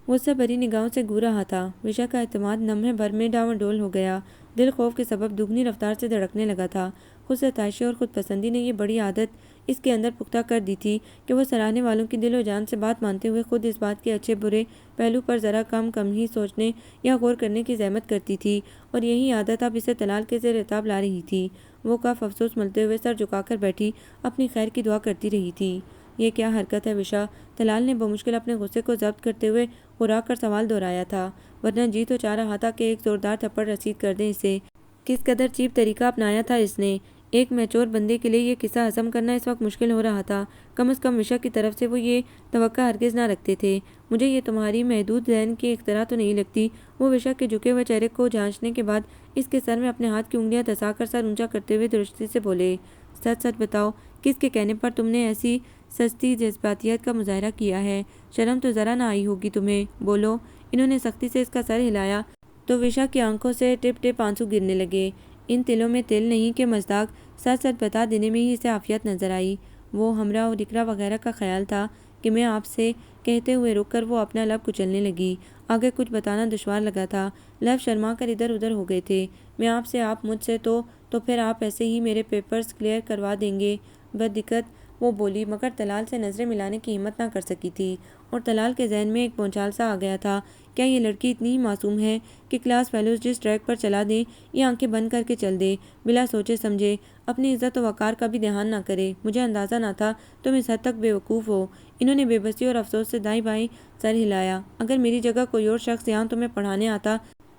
غصہ بھری نگاہوں سے گھور رہا تھا۔ وشا کا اعتماد لمحے بھر میں ڈاواڈول ہو گیا۔ دل خوف کے سبب دگنی رفتار سے دھڑکنے لگا تھا۔ خود ستائشی اور خود پسندی نے یہ بڑی عادت اس کے اندر پختہ کر دی تھی کہ وہ سراہنے والوں کی دل و جان سے بات مانتے ہوئے خود اس بات کے اچھے برے پہلو پر ذرا کم ہی سوچنے یا غور کرنے کی زحمت کرتی تھی، اور یہی عادت اب اسے طلال کے زیر عتاب لا رہی تھی۔ وہ کف افسوس ملتے ہوئے سر جھکا کر بیٹھی اپنی خیر کی دعا کرتی رہی تھی۔ یہ کیا حرکت ہے وشا؟ طلال نے بمشکل اپنے غصے کو ضبط کرتے ہوئے ہرا کر سوال دہرایا تھا، ورنہ جی تو چاہ رہا تھا کہ ایک زوردار تھپڑ رسید کر دیں اسے۔ کس قدر چیپ طریقہ اپنایا تھا اس نے۔ ایک میچور بندے کے لیے یہ قصہ ہضم کرنا اس وقت مشکل ہو رہا تھا۔ کم از کم وشا کی طرف سے وہ یہ توقع ہرگز نہ رکھتے تھے۔ مجھے یہ تمہاری محدود ذہن کی اختراع تو نہیں لگتی؟ وہ وشا کے جھکے ہوئے چہرے کو جانچنے کے بعد اس کے سر میں اپنے ہاتھ کی انگلیاں دھسا کر سر اونچا کرتے ہوئے درستی سے بولے، سچ بتاؤ، کس کے کہنے پر تم نے ایسی سستی جذباتیت کا مظاہرہ کیا ہے؟ شرم تو ذرا نہ آئی ہوگی تمہیں؟ بولو۔ انہوں نے سختی سے اس کا سر ہلایا تو وشا کی آنکھوں سے ٹپ ٹپ آنسو گرنے لگے۔ ان تلوں میں تل نہیں کہ مصداق سچ بتا دینے میں ہی اسے عافیت نظر آئی۔ وہ ہمراہ اور اقرا وغیرہ کا خیال تھا کہ میں آپ سے کہتے ہوئے رک کر وہ اپنا لب کچلنے لگی۔ آگے کچھ بتانا دشوار لگا تھا۔ لب شرما کر ادھر ادھر ہو گئے تھے۔ میں آپ سے، آپ مجھ سے، تو پھر آپ ایسے ہی میرے پیپرز کلیئر کروا دیں گے؟ بددقت وہ بولی، مگر طلال سے نظریں ملانے کی ہمت نہ کر سکی تھی اور طلال کے ذہن میں ایک بھونچال سا آ گیا تھا۔ کیا یہ لڑکی اتنی ہی معصوم ہے کہ کلاس فیلوز جس ٹریک پر چلا دیں یہ آنکھیں بند کر کے چل دے، بلا سوچے سمجھے، اپنی عزت و وقار کا بھی دھیان نہ کرے؟ مجھے اندازہ نہ تھا تم اس حد تک بے وقوف ہو۔ انہوں نے بے بسی اور افسوس سے دائیں بائیں سر ہلایا۔ اگر میری جگہ کوئی اور شخص یہاں تمہیں پڑھانے آتا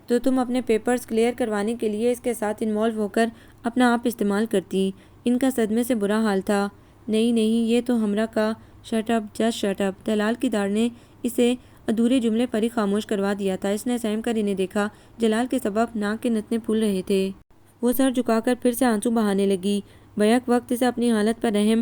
تو تم اپنے پیپرز کلیئر کروانے کے لیے اس کے ساتھ انوالو ہو کر اپنا آپ استعمال کرتی۔ ان کا صدمے سے برا حال تھا۔ نہیں نہیں، یہ تو ہمرا کا shut up, just shut up. Talal کی داڑھ نے اسے ادھورے جملے پر ہی خاموش کروا دیا تھا۔ اس نے سہم کر انہیں دیکھا۔ جلال کے سبب ناک کے نتنے پھول رہے تھے۔ وہ سر جھکا کر پھر سے آنسو بہانے لگی۔ بیک وقت اسے اپنی حالت پر رحم،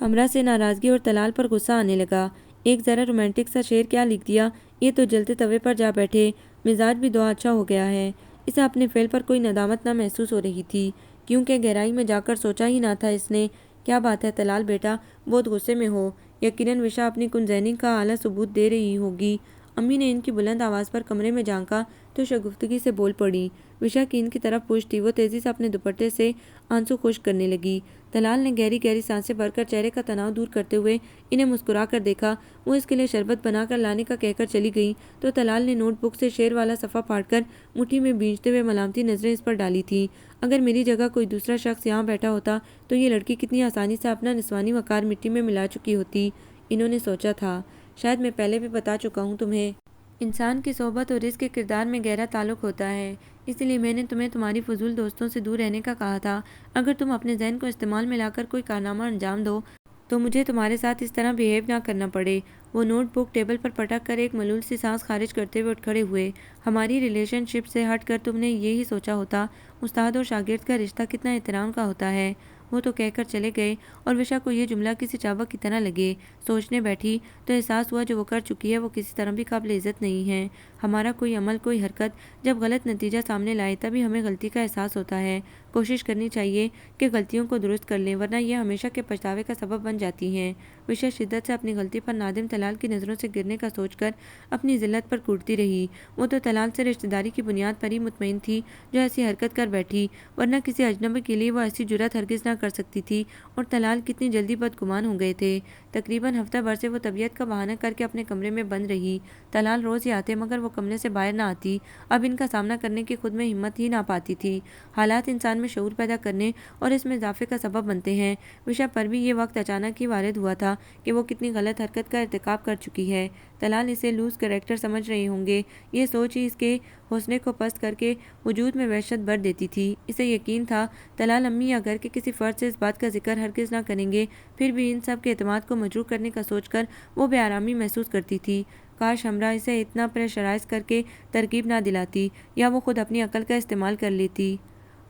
ہمرا سے ناراضگی اور طلال پر غصہ آنے لگا۔ ایک ذرا رومانٹک سا شعر کیا لکھ دیا، یہ تو جلتے توے پر جا بیٹھے۔ مزاج بھی دعا اچھا ہو گیا ہے۔ اسے اپنے فعل پر کوئی ندامت نہ محسوس ہو رہی تھی، کیونکہ گہرائی میں جا کر سوچا ہی نہ تھا اس نے۔ کیا بات ہے طلال بیٹا، بہت غصے میں ہو؟ یقیناً وشا اپنی کنذینی کا اعلیٰ ثبوت دے رہی ہوگی۔ امی نے ان کی بلند آواز پر کمرے میں جھانکا تو شگفتگی سے بول پڑی۔ وشا کی ان کی طرف پشت تھی۔ وہ تیزی سے اپنے دوپٹے سے آنسو خشک کرنے لگی۔ طلال نے گہری گہری سانسیں بھر کر چہرے کا تناؤ دور کرتے ہوئے انہیں مسکرا کر دیکھا۔ وہ اس کے لیے شربت بنا کر لانے کا کہہ کر چلی گئی تو طلال نے نوٹ بک سے شعر والا صفحہ پھاڑ کر مٹھی میں بھینجتے ہوئے ملامتی نظریں اس پر ڈالی تھیں۔ اگر میری جگہ کوئی دوسرا شخص یہاں بیٹھا ہوتا تو یہ لڑکی کتنی آسانی سے اپنا نسوانی وقار مٹی میں ملا چکی ہوتی، انہوں نے سوچا تھا۔ شاید میں پہلے بھی بتا چکا ہوں تمہیں، انسان کی صحبت اور اس کے کردار میں گہرا تعلق ہوتا ہے، اس لیے میں نے تمہیں تمہاری فضول دوستوں سے دور رہنے کا کہا تھا۔ اگر تم اپنے ذہن کو استعمال میں لا کر کوئی کارنامہ انجام دو تو مجھے تمہارے ساتھ اس طرح بیہیو نہ کرنا پڑے۔ وہ نوٹ بک ٹیبل پر پٹک کر ایک ملول سی سانس خارج کرتے ہوئے اٹھ کھڑے ہوئے۔ ہماری ریلیشن شپ سے ہٹ کر تم نے یہی سوچا ہوتا استاد اور شاگرد کا رشتہ کتنا احترام کا ہوتا ہے۔ وہ تو کہہ کر چلے گئے اور وشا کو یہ جملہ کسی چابک کی طرح لگے۔ سوچنے بیٹھی تو احساس ہوا جو وہ کر چکی ہے وہ کسی طرح بھی قابل عزت نہیں ہے۔ ہمارا کوئی عمل، کوئی حرکت جب غلط نتیجہ سامنے لائے تبھی ہمیں غلطی کا احساس ہوتا ہے۔ کوشش کرنی چاہیے کہ غلطیوں کو درست کر لیں، ورنہ یہ ہمیشہ کے پچھتاوے کا سبب بن جاتی ہیں۔ وشا شدت سے اپنی غلطی پر نادم طلال کی نظروں سے گرنے کا سوچ کر اپنی ذلت پر کوڑتی رہی۔ وہ تو طلال سے رشتہ داری کی بنیاد پر ہی مطمئن تھی جو ایسی حرکت کر بیٹھی، ورنہ کسی اجنبی کے لیے وہ ایسی جرأت ہرگز نہ کر سکتی تھی۔ اور طلال کتنی جلدی بدگمان ہو گئے تھے۔ تقریباً ہفتہ بھر سے وہ طبیعت کا بہانہ کر کے اپنے کمرے میں بند رہی۔ طلال روز ہی آتے مگر وہ کمرے سے باہر نہ آتی۔ اب ان کا سامنا کرنے کی خود میں ہمت ہی نہ پاتی تھی۔ حالات انسان میں شعور پیدا کرنے اور اس میں اضافے کا سبب بنتے ہیں۔ وشا پر بھی یہ وقت اچانک ہی وارد ہوا تھا کہ وہ کتنی غلط حرکت کا ارتکاب کر چکی ہے۔ طلال اسے لوز کریکٹر سمجھ رہے ہوں گے، یہ سوچ ہی اس کے حوصلے کو پست کر کے وجود میں وحشت بھر دیتی تھی۔ اسے یقین تھا طلال امی یا گھر کے کسی فرد سے اس بات کا ذکر ہرگز نہ کریں گے، پھر بھی ان سب کے اعتماد کو مجروح کرنے کا سوچ کر وہ بے آرامی محسوس کرتی تھی۔ کاش ہمرا اسے اتنا پریشرائز کر کے ترغیب نہ دلاتی، یا وہ خود اپنی عقل کا استعمال کر لیتی۔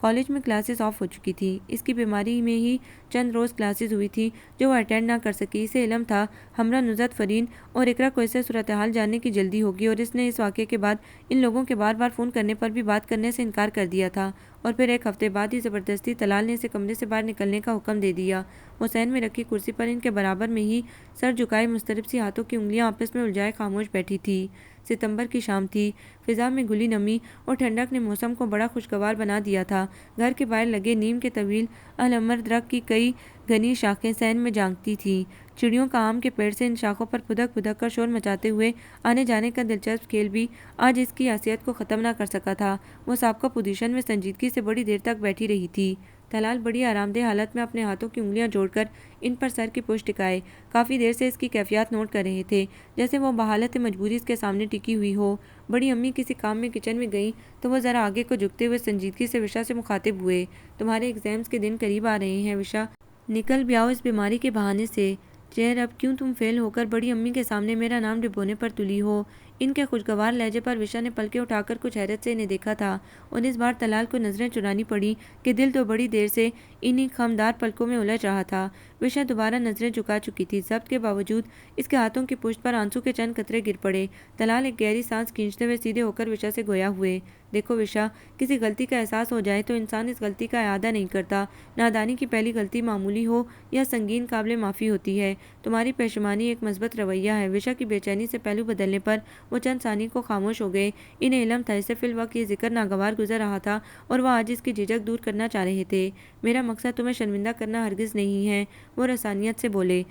کالج میں کلاسز آف ہو چکی تھی۔ اس کی بیماری میں ہی چند روز کلاسز ہوئی تھی جو وہ اٹینڈ نہ کر سکی۔ اسے علم تھا ہمرا، نزہت، فرین اور اقرا کو اس سے صورتحال جاننے کی جلدی ہوگی، اور اس نے اس واقعے کے بعد ان لوگوں کے بار بار فون کرنے پر بھی بات کرنے سے انکار کر دیا تھا، اور پھر ایک ہفتے بعد ہی زبردستی طلال نے اسے کمرے سے باہر نکلنے کا حکم دے دیا۔ وہ صحن میں رکھی کرسی پر ان کے برابر میں ہی سر جھکائے مضطرب سی ہاتھوں کی انگلیاں آپس میں الجھائے خاموش بیٹھی تھی۔ ستمبر کی شام تھی۔ فضا میں گلی نمی اور ٹھنڈک نے موسم کو بڑا خوشگوار بنا دیا تھا۔ گھر کے باہر لگے نیم کے طویل العمر درخت کی کئی گھنی شاخیں صحن میں جھانکتی تھیں۔ چڑیوں کا آم کے پیڑ سے ان شاخوں پر پھدک پھدک کر شور مچاتے ہوئے آنے جانے کا دلچسپ کھیل بھی آج اس کی حیثیت کو ختم نہ کر سکا تھا۔ وہ سابقہ پوزیشن میں سنجیدگی سے بڑی دیر تک بیٹھی رہی تھی۔ طلال بڑی آرام دہ حالت میں اپنے ہاتھوں کی انگلیاں جوڑ کر ان پر سر کی پشت ٹکائے کافی دیر سے اس کی کیفیات نوٹ کر رہے تھے، جیسے وہ بحالت مجبوری اس کے سامنے ٹکی ہوئی ہو۔ بڑی امی کسی کام میں کچن میں گئیں تو وہ ذرا آگے کو جھکتے ہوئے سنجیدگی سے وشا سے مخاطب ہوئے۔ تمہارے ایگزامز کے دن قریب آ رہے ہیں وشا، نکل بھی آؤ اس بیماری کے بہانے سے۔ چیر اب کیوں تم فیل ہو کر بڑی امی کے سامنے میرا نام ڈبونے پر تلی ہو؟ ان کے خوشگوار لہجے پر وشا نے پلکیں اٹھا کر کچھ حیرت سے انہیں دیکھا تھا، اور اس بار طلال کو نظریں چرانی پڑی کہ دل تو بڑی دیر سے انہی خمدار پلکوں میں الجھ رہا تھا۔ وشا دوبارہ نظریں جھکا چکی تھی، ضبط کے باوجود اس کے ہاتھوں کی پشت پر آنسو کے چند قطرے گر پڑے۔ طلال ایک گہری سانس کھینچتے ہوئے سیدھے ہو کر وشا سے گویا ہوئے۔ دیکھو وشا، کسی غلطی کا احساس ہو جائے تو انسان اس غلطی کا اعادہ نہیں کرتا۔ نادانی کی پہلی غلطی معمولی ہو یا سنگین قابل معافی ہوتی ہے۔ تمہاری پشیمانی ایک مثبت رویہ ہے۔ وشا کی بے چینی سے پہلو بدلنے پر وہ چند ثانیے کو خاموش ہو گئے۔ انہیں علم تھا اسے فی الوقت یہ ذکر ناگوار گزر رہا تھا اور وہ آج اس کی جھجک دور کرنا چاہ رہے تھے۔ میرا مقصد تمہیں شرمندہ کرنا ہرگز نہیں ہے، وہ رسانیت سے بولے۔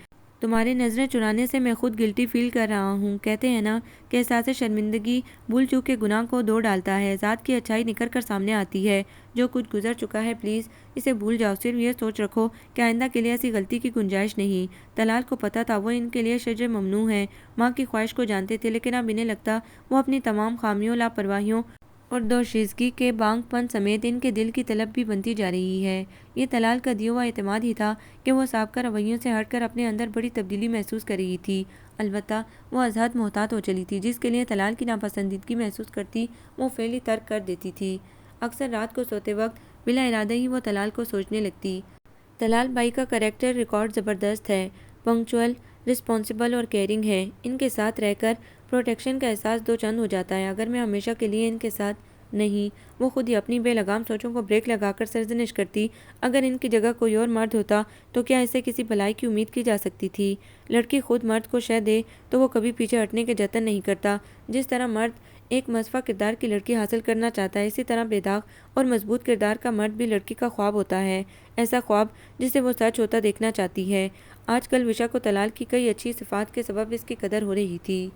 تمہارے نظریں چرانے سے میں خود گلٹی فیل کر رہا ہوں۔ کہتے ہیں نا کہ احساس شرمندگی بھول چوک کے گناہ کو دھو ڈالتا ہے، ذات کی اچھائی نکھر کر سامنے آتی ہے۔ جو کچھ گزر چکا ہے پلیز اسے بھول جاؤ، صرف یہ سوچ رکھو کہ آئندہ کے لیے ایسی غلطی کی گنجائش نہیں۔ طلال کو پتہ تھا وہ ان کے لیے شجر ممنوع ہے، ماں کی خواہش کو جانتے تھے، لیکن اب انہیں لگتا وہ اپنی تمام خامیوں، لاپرواہیوں اور دوشیزگی کے بانگ پن سمیت ان کے دل کی طلب بھی بنتی جا رہی ہے۔ یہ طلال کا دیا ہوا اعتماد ہی تھا کہ وہ سابقہ رویوں سے ہٹ کر اپنے اندر بڑی تبدیلی محسوس کر رہی تھی۔ البتہ وہ ازحد محتاط ہو چلی تھی، جس کے لیے طلال کی ناپسندیدگی محسوس کرتی وہ فعلی ترک کر دیتی تھی۔ اکثر رات کو سوتے وقت بلا ارادہ ہی وہ طلال کو سوچنے لگتی۔ طلال بائی کا کریکٹر ریکارڈ زبردست ہے، پنکچوئل، رسپانسبل اور کیئرنگ ہے۔ ان کے ساتھ رہ کر پروٹیکشن کا احساس دو چند ہو جاتا ہے۔ اگر میں ہمیشہ کے لیے ان کے ساتھ نہیں، وہ خود ہی اپنی بے لگام سوچوں کو بریک لگا کر سرزنش کرتی۔ اگر ان کی جگہ کوئی اور مرد ہوتا تو کیا اسے کسی بھلائی کی امید کی جا سکتی تھی؟ لڑکی خود مرد کو شے دے تو وہ کبھی پیچھے ہٹنے کے جتن نہیں کرتا۔ جس طرح مرد ایک مصفا کردار کی لڑکی حاصل کرنا چاہتا ہے، اسی طرح بے داغ اور مضبوط کردار کا مرد بھی لڑکی کا خواب ہوتا ہے، ایسا خواب جسے وہ سچ ہوتا دیکھنا چاہتی ہے۔ آج کل وشا کو طلال کی کئی اچھی صفات کے سبب اس کی قدر ہو رہی تھی۔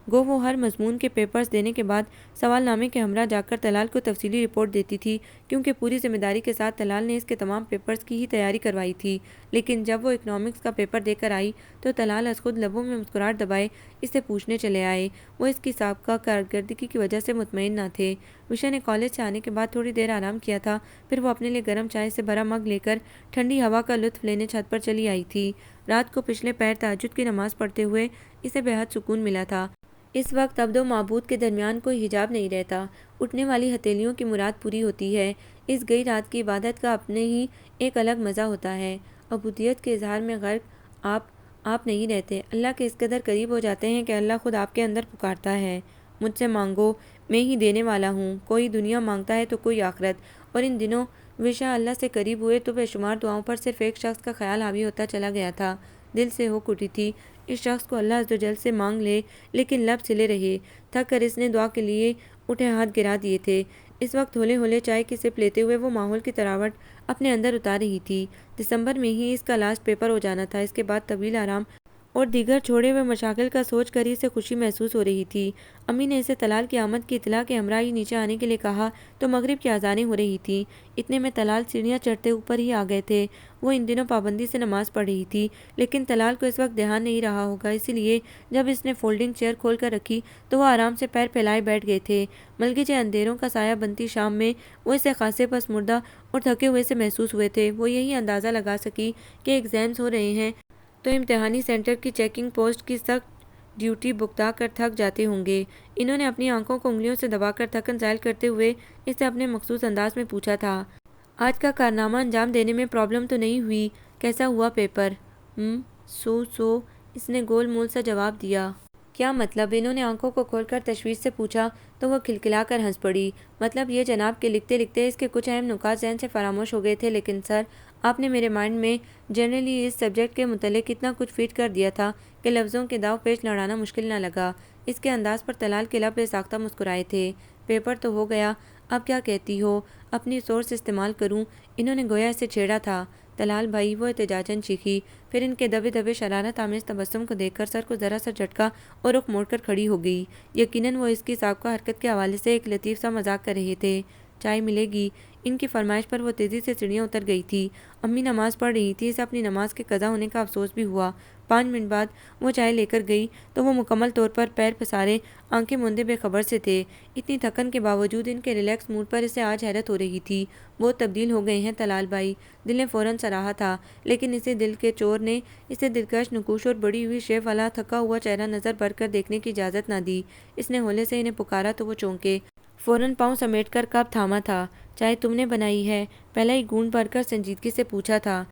گو وہ ہر مضمون کے پیپرز دینے کے بعد سوال نامے کے ہمراہ جا کر طلال کو تفصیلی رپورٹ دیتی تھی، کیونکہ پوری ذمہ داری کے ساتھ طلال نے اس کے تمام پیپرز کی ہی تیاری کروائی تھی۔ لیکن جب وہ اکنامکس کا پیپر دے کر آئی تو طلال از خود لبوں میں مسکراہٹ دبائے اس سے پوچھنے چلے آئے۔ وہ اس کی سابقہ کارکردگی کی وجہ سے مطمئن نہ تھے۔ وشا نے کالج سے آنے کے بعد تھوڑی دیر آرام کیا تھا، پھر وہ اپنے لیے گرم چائے سے بھرا مگ لے کر ٹھنڈی ہوا کا لطف لینے چھت پر چلی آئی تھی۔ رات کو پچھلے پہر تہجد کی نماز پڑھتے ہوئے اسے بے حد سکون ملا تھا۔ اس وقت عبد و معبود کے درمیان کوئی حجاب نہیں رہتا، اٹھنے والی ہتھیلیوں کی مراد پوری ہوتی ہے۔ اس گئی رات کی عبادت کا اپنے ہی ایک الگ مزہ ہوتا ہے۔ عبودیت کے اظہار میں غرق آپ نہیں رہتے، اللہ کے اس قدر قریب ہو جاتے ہیں کہ اللہ خود آپ کے اندر پکارتا ہے، مجھ سے مانگو میں ہی دینے والا ہوں۔ کوئی دنیا مانگتا ہے تو کوئی آخرت۔ اور ان دنوں وشا اللہ سے قریب ہوئے تو بے شمار دعاؤں پر صرف ایک شخص کا خیال حاوی ہوتا چلا گیا تھا۔ دل سے ہو اٹھی تھی اس شخص کو اللہ عز و جل سے مانگ لے، لیکن لب سلے رہے۔ تھک کر اس نے دعا کے لیے اٹھے ہاتھ گرا دیے تھے۔ اس وقت ہولے ہولے چائے کی سپ لیتے ہوئے وہ ماحول کی تراوٹ اپنے اندر اتار رہی تھی۔ دسمبر میں ہی اس کا لاسٹ پیپر ہو جانا تھا۔ اس کے بعد طویل آرام اور دیگر چھوڑے ہوئے مشاغل کا سوچ کر ہی اسے خوشی محسوس ہو رہی تھی۔ امی نے اسے طلال کی آمد کی اطلاع کے ہمراہ ہی نیچے آنے کے لیے کہا تو مغرب کی اذانیں ہو رہی تھیں۔ اتنے میں طلال سیڑھیاں چڑھتے اوپر ہی آ گئے تھے۔ وہ ان دنوں پابندی سے نماز پڑھ رہی تھی، لیکن طلال کو اس وقت دھیان نہیں رہا ہوگا، اسی لیے جب اس نے فولڈنگ چیئر کھول کر رکھی تو وہ آرام سے پیر پھیلائے بیٹھ گئے تھے۔ ملگے اندھیروں کا سایہ بنتی شام میں وہ اسے خاصے پس مردہ اور تھکے ہوئے سے محسوس ہوئے تھے۔ وہ یہی اندازہ لگا سکی کہ ایگزامز ہو رہے ہیں تو امتحانی سینٹر کی چیکنگ پوسٹ کی سخت ڈیوٹی بھگتا کر تھک جاتے ہوں گے۔ انہوں نے اپنی آنکھوں کو انگلیوں سے دبا کر تھکن ظاہر کرتے ہوئے اس سے اپنے مخصوص انداز میں پوچھا تھا، آج کا کارنامہ انجام دینے میں پرابلم تو نہیں ہوئی؟ کیسا ہوا پیپر؟ سو اس نے گول مول سا جواب دیا۔ کیا مطلب؟ انہوں نے آنکھوں کو کھول کر تشویش سے پوچھا تو وہ کھلکھلا کر ہنس پڑی۔ مطلب یہ جناب کہ لکھتے لکھتے اس کے کچھ اہم نکات ذہن سے فراموش ہو گئے تھے، لیکن سر آپ نے میرے مائنڈ میں جنرلی اس سبجیکٹ کے متعلق اتنا کچھ فیڈ کر دیا تھا کہ لفظوں کے داؤ پیچ لڑانا مشکل نہ لگا۔ اس کے انداز پر طلال کے لب بے ساختہ مسکرائے تھے۔ پیپر تو ہو گیا، اب کیا کہتی ہو؟ اپنی سورس استعمال کروں؟ انہوں نے گویا اسے چھیڑا تھا۔ طلال بھائی، وہ احتجاجاً چیخی، پھر ان کے دبے دبے شرارت آمیز تبسم کو دیکھ کر سر کو ذرا سا جھٹکا اور رخ موڑ کر کھڑی ہو گئی۔ یقیناً وہ اس کی سابقہ حرکت کے حوالے سے ایک لطیف سا مذاق کر رہے تھے۔ چائے ملے گی؟ ان کی فرمائش پر وہ تیزی سے سیڑھیاں اتر گئی تھی۔ امی نماز پڑھ رہی تھی، اسے اپنی نماز کے قضا ہونے کا افسوس بھی ہوا۔ 5 منٹ بعد وہ چائے لے کر گئی تو وہ مکمل طور پر پیر پسارے، آنکھیں موندے بے خبر سے تھے۔ اتنی تھکن کے باوجود ان کے ریلیکس موڈ پر اسے آج حیرت ہو رہی تھی۔ بہت تبدیل ہو گئے ہیں طلال بھائی، دل نے فوراً سراہا تھا، لیکن اسے دل کے چور نے اسے دلکش نقوش اور بڑی ہوئی شیف والا تھکا ہوا چہرہ نظر بھر کر دیکھنے کی اجازت نہ دی۔ اس نے ہولے سے انہیں پکارا تو وہ چونکے، فوراً پاؤں سمیٹ کر کپ تھاما تھا۔ چائے تم نے بنائی ہے؟ پہلا ہی گھونٹ بھر کر سنجیدگی سے پوچھا تھا۔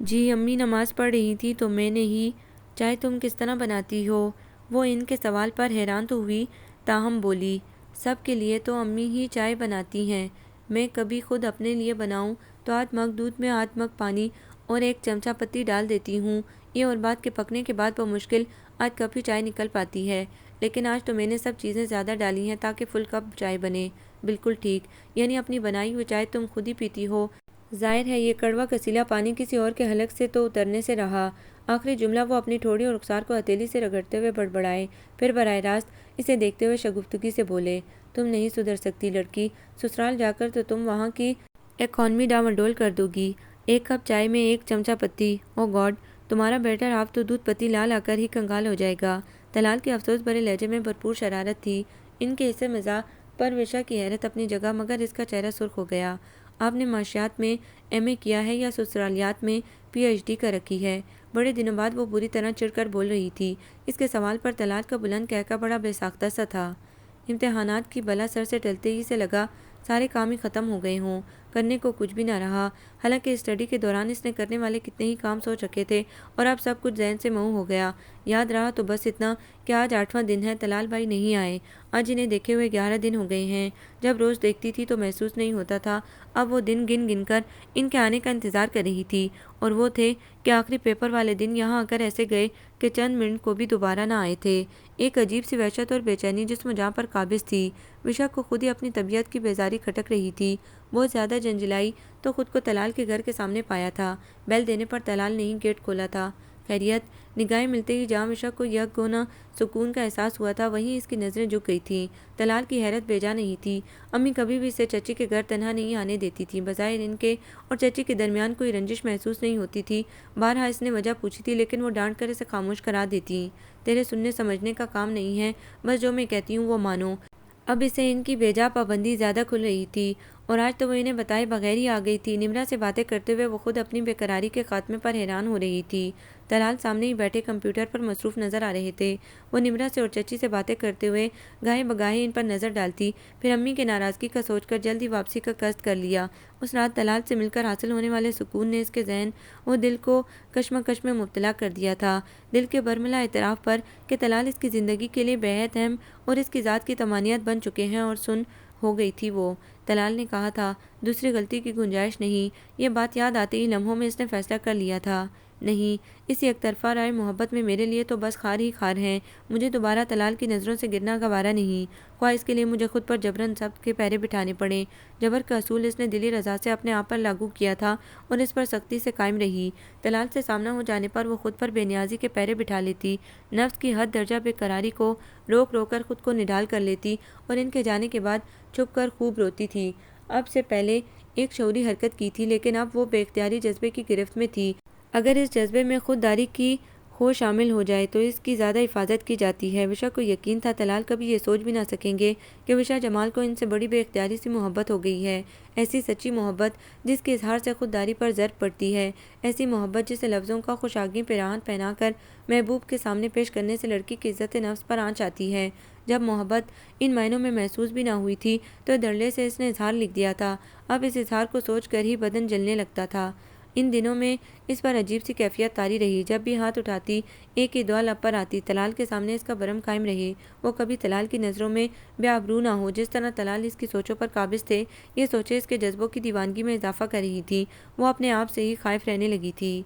جی، امی نماز پڑھ رہی تھی تو میں نے ہی۔ چائے تم کس طرح بناتی ہو؟ وہ ان کے سوال پر حیران تو ہوئی، تاہم بولی، سب کے لیے تو امی ہی چائے بناتی ہیں، میں کبھی خود اپنے لیے بناؤں تو آدھ مگ دودھ میں آدھ مگ پانی اور 1 چمچہ پتی ڈال دیتی ہوں، یہ اور بات کہ پکنے کے بعد بمشکل آدھ کپ ہی چائے نکل پاتی ہے، لیکن آج تو میں نے سب چیزیں زیادہ ڈالی ہیں تاکہ فل کپ چائے بنے۔ بالکل ٹھیک، یعنی اپنی بنائی ہوئی چائے تم خود ہی پیتی ہو؟ ظاہر ہے یہ کڑوا کسیلا پانی کسی اور کے حلق سے تو اترنے سے رہا۔ آخری جملہ وہ اپنی ٹھوڑی اور رخسار کو ہتھیلی سے رگڑتے ہوئے بڑبڑائے، پھر براہ راست اسے دیکھتے ہوئے شگفتگی سے بولے، تم نہیں سدھر سکتی لڑکی، سسرال جا کر تو تم وہاں کی اکانومی ڈاواڈول کر دو گی۔ ایک کپ چائے میں ایک چمچہ پتی، او گاڈ، تمہارا بیٹر ہاف تو دودھ پتی لا کر ہی کنگال ہو جائے گا۔ طلال کے افسوس بھرے لہجے میں بھرپور شرارت تھی۔ ان کے حصے مزاح پر وشا کی حیرت اپنی جگہ، مگر اس کا چہرہ سرخ ہو گیا۔ آپ نے معاشیات میں ایم اے کیا ہے یا سسرالیات میں پی ایچ ڈی کر رکھی ہے؟ بڑے دنوں بعد وہ بری طرح چڑ کر بول رہی تھی۔ اس کے سوال پر طلال کا بلند قہقہ بڑا بے ساختہ سا تھا۔ امتحانات کی بلا سر سے ٹلتے ہی سے لگا سارے کام ہی ختم ہو گئے ہوں، کرنے کو کچھ بھی نہ رہا۔ حالانکہ اسٹڈی کے دوران اس نے کرنے والے کتنے ہی کام سوچ رکھے تھے اور اب سب کچھ ذہن سے محو ہو گیا۔ یاد رہا تو بس اتنا کہ آج 8واں دن ہے، طلال بھائی نہیں آئے۔ آج انہیں دیکھے ہوئے 11 دن ہو گئے ہیں۔ جب روز دیکھتی تھی تو محسوس نہیں ہوتا تھا، اب وہ دن گن گن کر ان کے آنے کا انتظار کر رہی تھی، اور وہ تھے کہ آخری پیپر والے دن یہاں آ کر ایسے گئے کہ چند منٹ کو بھی دوبارہ نہ آئے تھے۔ ایک عجیب سی وحشت اور بے چینی جسم و جاں پر قابض تھی۔ وشا کو خود ہی اپنی طبیعت کی بیزاری کھٹک رہی تھی۔ بہت زیادہ جنجلائی تو خود کو طلال کے گھر کے سامنے پایا تھا۔ بیل دینے پر طلال نے ہی گیٹ کھولا تھا۔ خیریت؟ نگاہیں ملتے ہی جہاں وشا کو یک گونا سکون کا احساس ہوا تھا، وہیں اس کی نظریں جھک گئی تھیں۔ طلال کی حیرت بیجا نہیں تھی۔ امی کبھی بھی اسے چچی کے گھر تنہا نہیں آنے دیتی تھیں۔ بظاہر ان کے اور چچی کے درمیان کوئی رنجش محسوس نہیں ہوتی تھی۔ بارہا اس نے وجہ پوچھی تھی، لیکن وہ ڈانٹ کر اسے خاموش کرا دیتی۔ تیرے سننے سمجھنے کا کام نہیں ہے، بس جو میں کہتی ہوں وہ مانو۔ اب اسے ان کی بیجا پابندی زیادہ کھل رہی تھی، اور آج تو وہ انہیں بتائے بغیر ہی آ گئی تھی۔ نمرا سے باتیں کرتے ہوئے وہ خود اپنی بے قراری کے خاتمے پر حیران ہو رہی تھی۔ طلال سامنے ہی بیٹھے کمپیوٹر پر مصروف نظر آ رہے تھے۔ وہ نمرا سے اور چچی سے باتیں کرتے ہوئے گاہے بگاہے ان پر نظر ڈالتی، پھر امی کے ناراضگی کا سوچ کر جلدی واپسی کا قصد کر لیا۔ اس رات طلال سے مل کر حاصل ہونے والے سکون نے اس کے ذہن و دل کو کشمکش میں مبتلا کر دیا تھا۔ دل کے برملا اعتراف پر کہ طلال اس کی زندگی کے لیے بے حد اہم اور اس کی ذات کی تمانیت بن چکے ہیں اور سن ہو گئی تھی وہ۔ طلال نے کہا تھا، دوسری غلطی کی گنجائش نہیں۔ یہ بات یاد آتے ہی لمحوں میں اس نے فیصلہ کر لیا تھا، نہیں، اس یک طرفہ رائے محبت میں میرے لیے تو بس خار ہی خار ہیں۔ مجھے دوبارہ طلال کی نظروں سے گرنا گوارا نہیں، خواہ اس کے لیے مجھے خود پر جبراً سب کے پہرے بٹھانے پڑیں۔ جبر کا اصول اس نے دلی رضا سے اپنے آپ پر لاگو کیا تھا اور اس پر سختی سے قائم رہی۔ طلال سے سامنا ہو جانے پر وہ خود پر بے نیازی کے پہرے بٹھا لیتی، نفس کی حد درجہ بے قراری کو روک روک کر خود کو نڈال کر لیتی، اور ان کے جانے کے بعد چھپ کر خوب روتی تھی۔ اب سے پہلے ایک شعوری حرکت کی تھی، لیکن اب وہ بے اختیاری جذبے کی گرفت میں تھی۔ اگر اس جذبے میں خود داری کی خو شامل ہو جائے تو اس کی زیادہ حفاظت کی جاتی ہے۔ وشا کو یقین تھا طلال کبھی یہ سوچ بھی نہ سکیں گے کہ وشا جمال کو ان سے بڑی بے اختیاری سی محبت ہو گئی ہے۔ ایسی سچی محبت جس کے اظہار سے خود داری پر ضرب پڑتی ہے، ایسی محبت جسے لفظوں کا خوشاگی پیراہن پہنا کر محبوب کے سامنے پیش کرنے سے لڑکی کی عزت نفس پر آنچ آتی ہے۔ جب محبت ان معنوں میں محسوس بھی نہ ہوئی تھی تو دھڑلے سے اس نے اظہار لکھ دیا تھا۔ اب اس اظہار کو سوچ کر ہی بدن جلنے لگتا تھا۔ ان دنوں میں اس پر عجیب سی کیفیت طاری رہی۔ جب بھی ہاتھ اٹھاتی ایک ہی دعا لب پر آتی، طلال کے سامنے اس کا بھرم قائم رہے، وہ کبھی طلال کی نظروں میں بے آبرو نہ ہو۔ جس طرح طلال اس کی سوچوں پر قابض تھے، یہ سوچیں اس کے جذبوں کی دیوانگی میں اضافہ کر رہی تھی۔ وہ اپنے آپ سے ہی خائف رہنے لگی تھی۔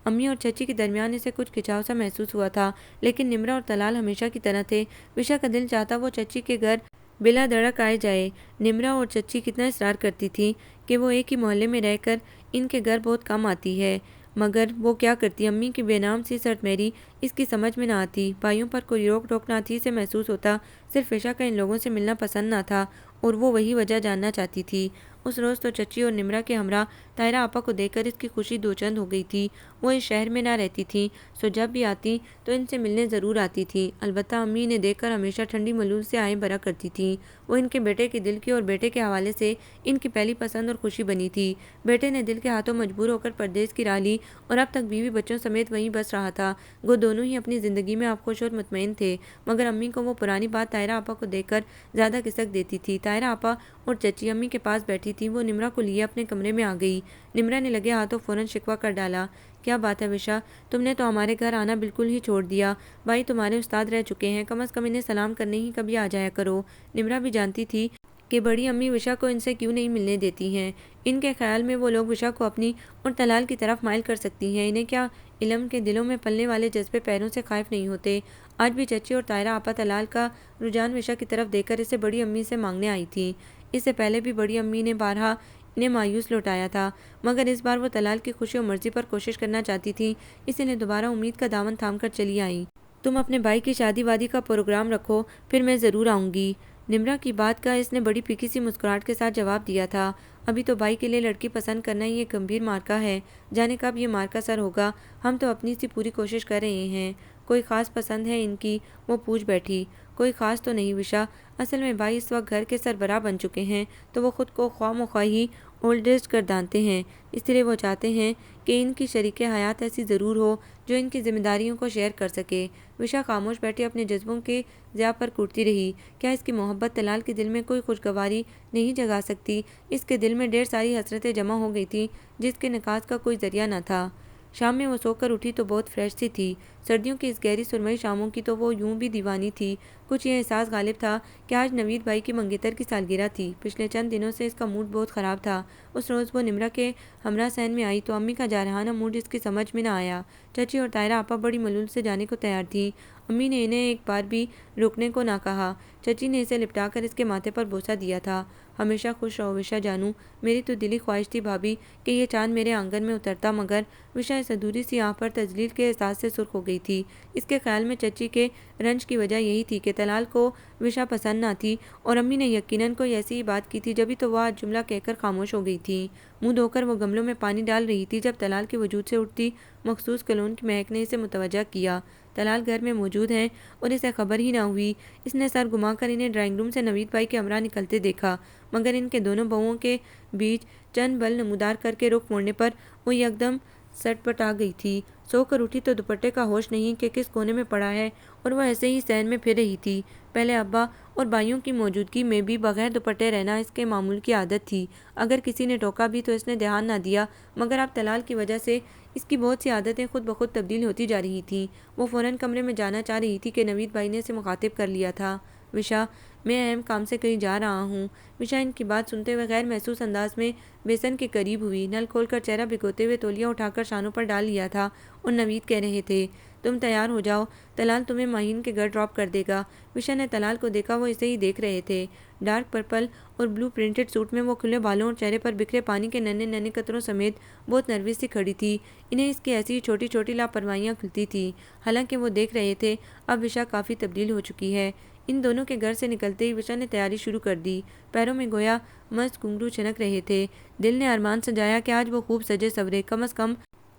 امی اور چچی کے درمیان اسے کچھ کھچاؤ سا محسوس ہوا تھا، لیکن نمرا اور طلال ہمیشہ کی طرح تھے۔ وشا کا دل چاہتا وہ چچی کے گھر بلا دھڑک آئے جائے۔ نمرا اور چچی کتنا اصرار کرتی تھی کہ وہ ایک ہی محلے میں رہ کر ان کے گھر بہت کم آتی ہے، مگر وہ کیا کرتی؟ امی کی بے نام سی سرٹ میری اس کی سمجھ میں نہ آتی۔ بھائیوں پر کوئی روک ٹوک نہ تھی، اسے محسوس ہوتا صرف وشا کا ان لوگوں سے ملنا پسند نہ تھا، اور وہ وہی وجہ جاننا چاہتی تھی۔ اس روز تو چچی اور نمرا کے ہمراہ طاہرہ آپا کو دیکھ کر اس کی خوشی دوچند ہو گئی تھی۔ وہ اس شہر میں نہ رہتی تھیں، سو جب بھی آتی تو ان سے ملنے ضرور آتی تھی۔ البتہ امی انہیں دیکھ کر ہمیشہ ٹھنڈی ملول سے آہیں بھرا کرتی تھیں۔ وہ ان کے بیٹے کے دل کی اور بیٹے کے حوالے سے ان کی پہلی پسند اور خوشی بنی تھی۔ بیٹے نے دل کے ہاتھوں مجبور ہو کر پردیس کی راہ لی اور اب تک بیوی بچوں سمیت وہیں بس رہا تھا۔ گو دونوں ہی اپنی زندگی میں اب خوش اور مطمئن تھے، مگر امی کو وہ پرانی بات طاہرہ آپا کو دیکھ کر زیادہ کسک دیتی تھی۔ طاہرہ آپا اور چچی امی کے پاس بیٹھی تھیں، وہ نمرا کو لیے اپنے کمرے میں آ گئی۔ نمرا نے لگے ہاتھوں فوراً شکوہ کر ڈالا، کیا بات ہے وشا، تم نے تو ہمارے گھر آنا بالکل ہی چھوڑ دیا۔ بھائی تمہارے استاد رہ چکے ہیں، کم از کم انہیں سلام کرنے ہی کبھی آ جایا کرو۔ نمرا بھی جانتی تھی کہ بڑی امی وشا کو ان سے کیوں نہیں ملنے دیتی ہیں۔ ان کے خیال میں وہ لوگ وشا کو اپنی اور طلال کی طرف مائل کر سکتی ہیں۔ انہیں کیا علم کے دلوں میں پلنے والے جذبے پیروں سے خائف نہیں ہوتے؟ آج بھی چچی اور طاہرہ آپا طلال کا رجحان وشا کی طرف دیکھ کر اسے بڑی امی سے مانگنے آئی تھی۔ اس سے پہلے بھی بڑی امی نے بارہا انہیں مایوس لوٹایا تھا، مگر اس بار وہ طلال کی خوشی و مرضی پر کوشش کرنا چاہتی تھی، اسی لیے دوبارہ امید کا دامن تھام کر چلی آئیں۔ تم اپنے بھائی کی شادی وادی کا پروگرام رکھو، پھر میں ضرور آؤں گی۔ نمرا کی بات کا اس نے بڑی پھیکی سی مسکراہٹ کے ساتھ جواب دیا تھا۔ ابھی تو بھائی کے لیے لڑکی پسند کرنا ہی ایک گمبھیر معرکہ ہے، جانے کب یہ معرکہ سر ہوگا، ہم تو اپنی سی پوری کوشش کر رہے ہیں۔ کوئی خاص پسند ہے ان کی؟ وہ پوچھ بیٹھی۔ کوئی خاص تو نہیں وشا، اصل میں بھائی اس وقت گھر کے سربراہ بن چکے ہیں، تو وہ خود کو خواہ مخواہ ہی اولڈسٹ گردانتے ہیں، اس لیے وہ چاہتے ہیں کہ ان کی شریک حیات ایسی ضرور ہو جو ان کی ذمہ داریوں کو شیئر کر سکے۔ وشا خاموش بیٹھی اپنے جذبوں کے ضیاء پر کوٹتی رہی۔ کیا اس کی محبت طلال کے دل میں کوئی خوشگواری نہیں جگا سکتی؟ اس کے دل میں ڈھیر ساری حسرتیں جمع ہو گئی تھیں جس کے نکاس کا کوئی ذریعہ نہ تھا۔ شام میں وہ سو کر اٹھی تو بہت فریش سی تھی۔ سردیوں کی اس گہری سرمئی شاموں کی تو وہ یوں بھی دیوانی تھی۔ کچھ یہ احساس غالب تھا کہ آج نوید بھائی کی منگیتر کی سالگرہ تھی۔ پچھلے چند دنوں سے اس کا موڈ بہت خراب تھا۔ اس روز وہ نمرا کے ہمراہ سین میں آئی تو امی کا جارحانہ موڈ اس کی سمجھ میں نہ آیا۔ چچی اور طاہرہ آپا بڑی ملول سے جانے کو تیار تھیں۔ امی نے انہیں ایک بار بھی روکنے کو نہ کہا۔ چچی نے اسے لپٹا کر اس کے ماتھے پر بوسہ دیا تھا۔ ہمیشہ خوش رہو وشا جانو، میری تو دلی خواہش تھی بھابھی کہ یہ چاند میرے آنگن میں اترتا، مگر وشا اس ادھوری سی آہ پر تذلیل کے احساس سے سرخ ہو گئی تھی۔ اس کے خیال میں چچی کے رنج کی وجہ یہی تھی کہ طلال کو وشا پسند نہ تھی، اور امی نے یقیناً کوئی ایسی ہی بات کی تھی، جبھی تو وہ آج جملہ کہہ کر خاموش ہو گئی تھی۔ منہ دھو کر وہ گملوں میں پانی ڈال رہی تھی جب طلال کے وجود سے اٹھتی مخصوص کلون کی مہک نے اسے متوجہ کیا۔ طلال گھر میں موجود ہیں اور اسے خبر ہی نہ ہوئی۔ اس نے سر گھما کر انہیں ڈرائنگ روم سے نوید بھائی کے ہمراہ نکلتے دیکھا، مگر ان کے دونوں بہوؤں کے بیچ چند بل نمودار کر کے رخ موڑنے پر وہ یکدم سٹ پٹ آ گئی تھی۔ سو کر اٹھی تو دوپٹے کا ہوش نہیں کہ کس کونے میں پڑا ہے، اور وہ ایسے ہی صحن میں پھر رہی تھی۔ پہلے ابا اور بھائیوں کی موجودگی میں بھی بغیر دوپٹے رہنا اس کے معمول کی عادت تھی۔ اگر کسی نے ٹوکا بھی تو اس نے دھیان نہ دیا، مگر اب طلال کی وجہ سے اس کی بہت سی عادتیں خود بخود تبدیل ہوتی جا رہی تھیں۔ وہ فوراً کمرے میں جانا چاہ رہی تھی کہ نوید بھائی نے اسے مخاطب کر لیا تھا۔ وشا، میں اہم کام سے کہیں جا رہا ہوں۔ وشا ان کی بات سنتے ہوئے غیر محسوس انداز میں بیسن کے قریب ہوئی۔ نل کھول کر چہرہ بھگوتے ہوئے تولیہ اٹھا کر شانوں پر ڈال لیا تھا، اور نوید کہہ رہے تھے، تم تیار ہو جاؤ، طلال تمہیں ماہین کے گھر ڈراپ کر دے گا۔ وشا نے طلال کو دیکھا، وہ اسے ہی دیکھ رہے تھے۔ ڈارک پرپل اور بلو پرنٹڈ سوٹ میں وہ کھلے بالوں اور چہرے پر بکھرے پانی کے ننھے ننھے قطروں سمیت بہت نروس سی کھڑی تھی۔ انہیں اس کی ایسی چھوٹی چھوٹی لاپرواہیاں کھلتی تھیں۔ حالانکہ وہ دیکھ رہے تھے اب وشا کافی تبدیل ہو چکی ہے۔ ان دونوں کے گھر سے نکلتے ہی وشا نے تیاری شروع کر دی۔ پیروں میں گویا مست گھنگرو چھنک رہے تھے۔ دل نے ارمان سجایا کہ آج وہ خوب سجے سورے، کم از کم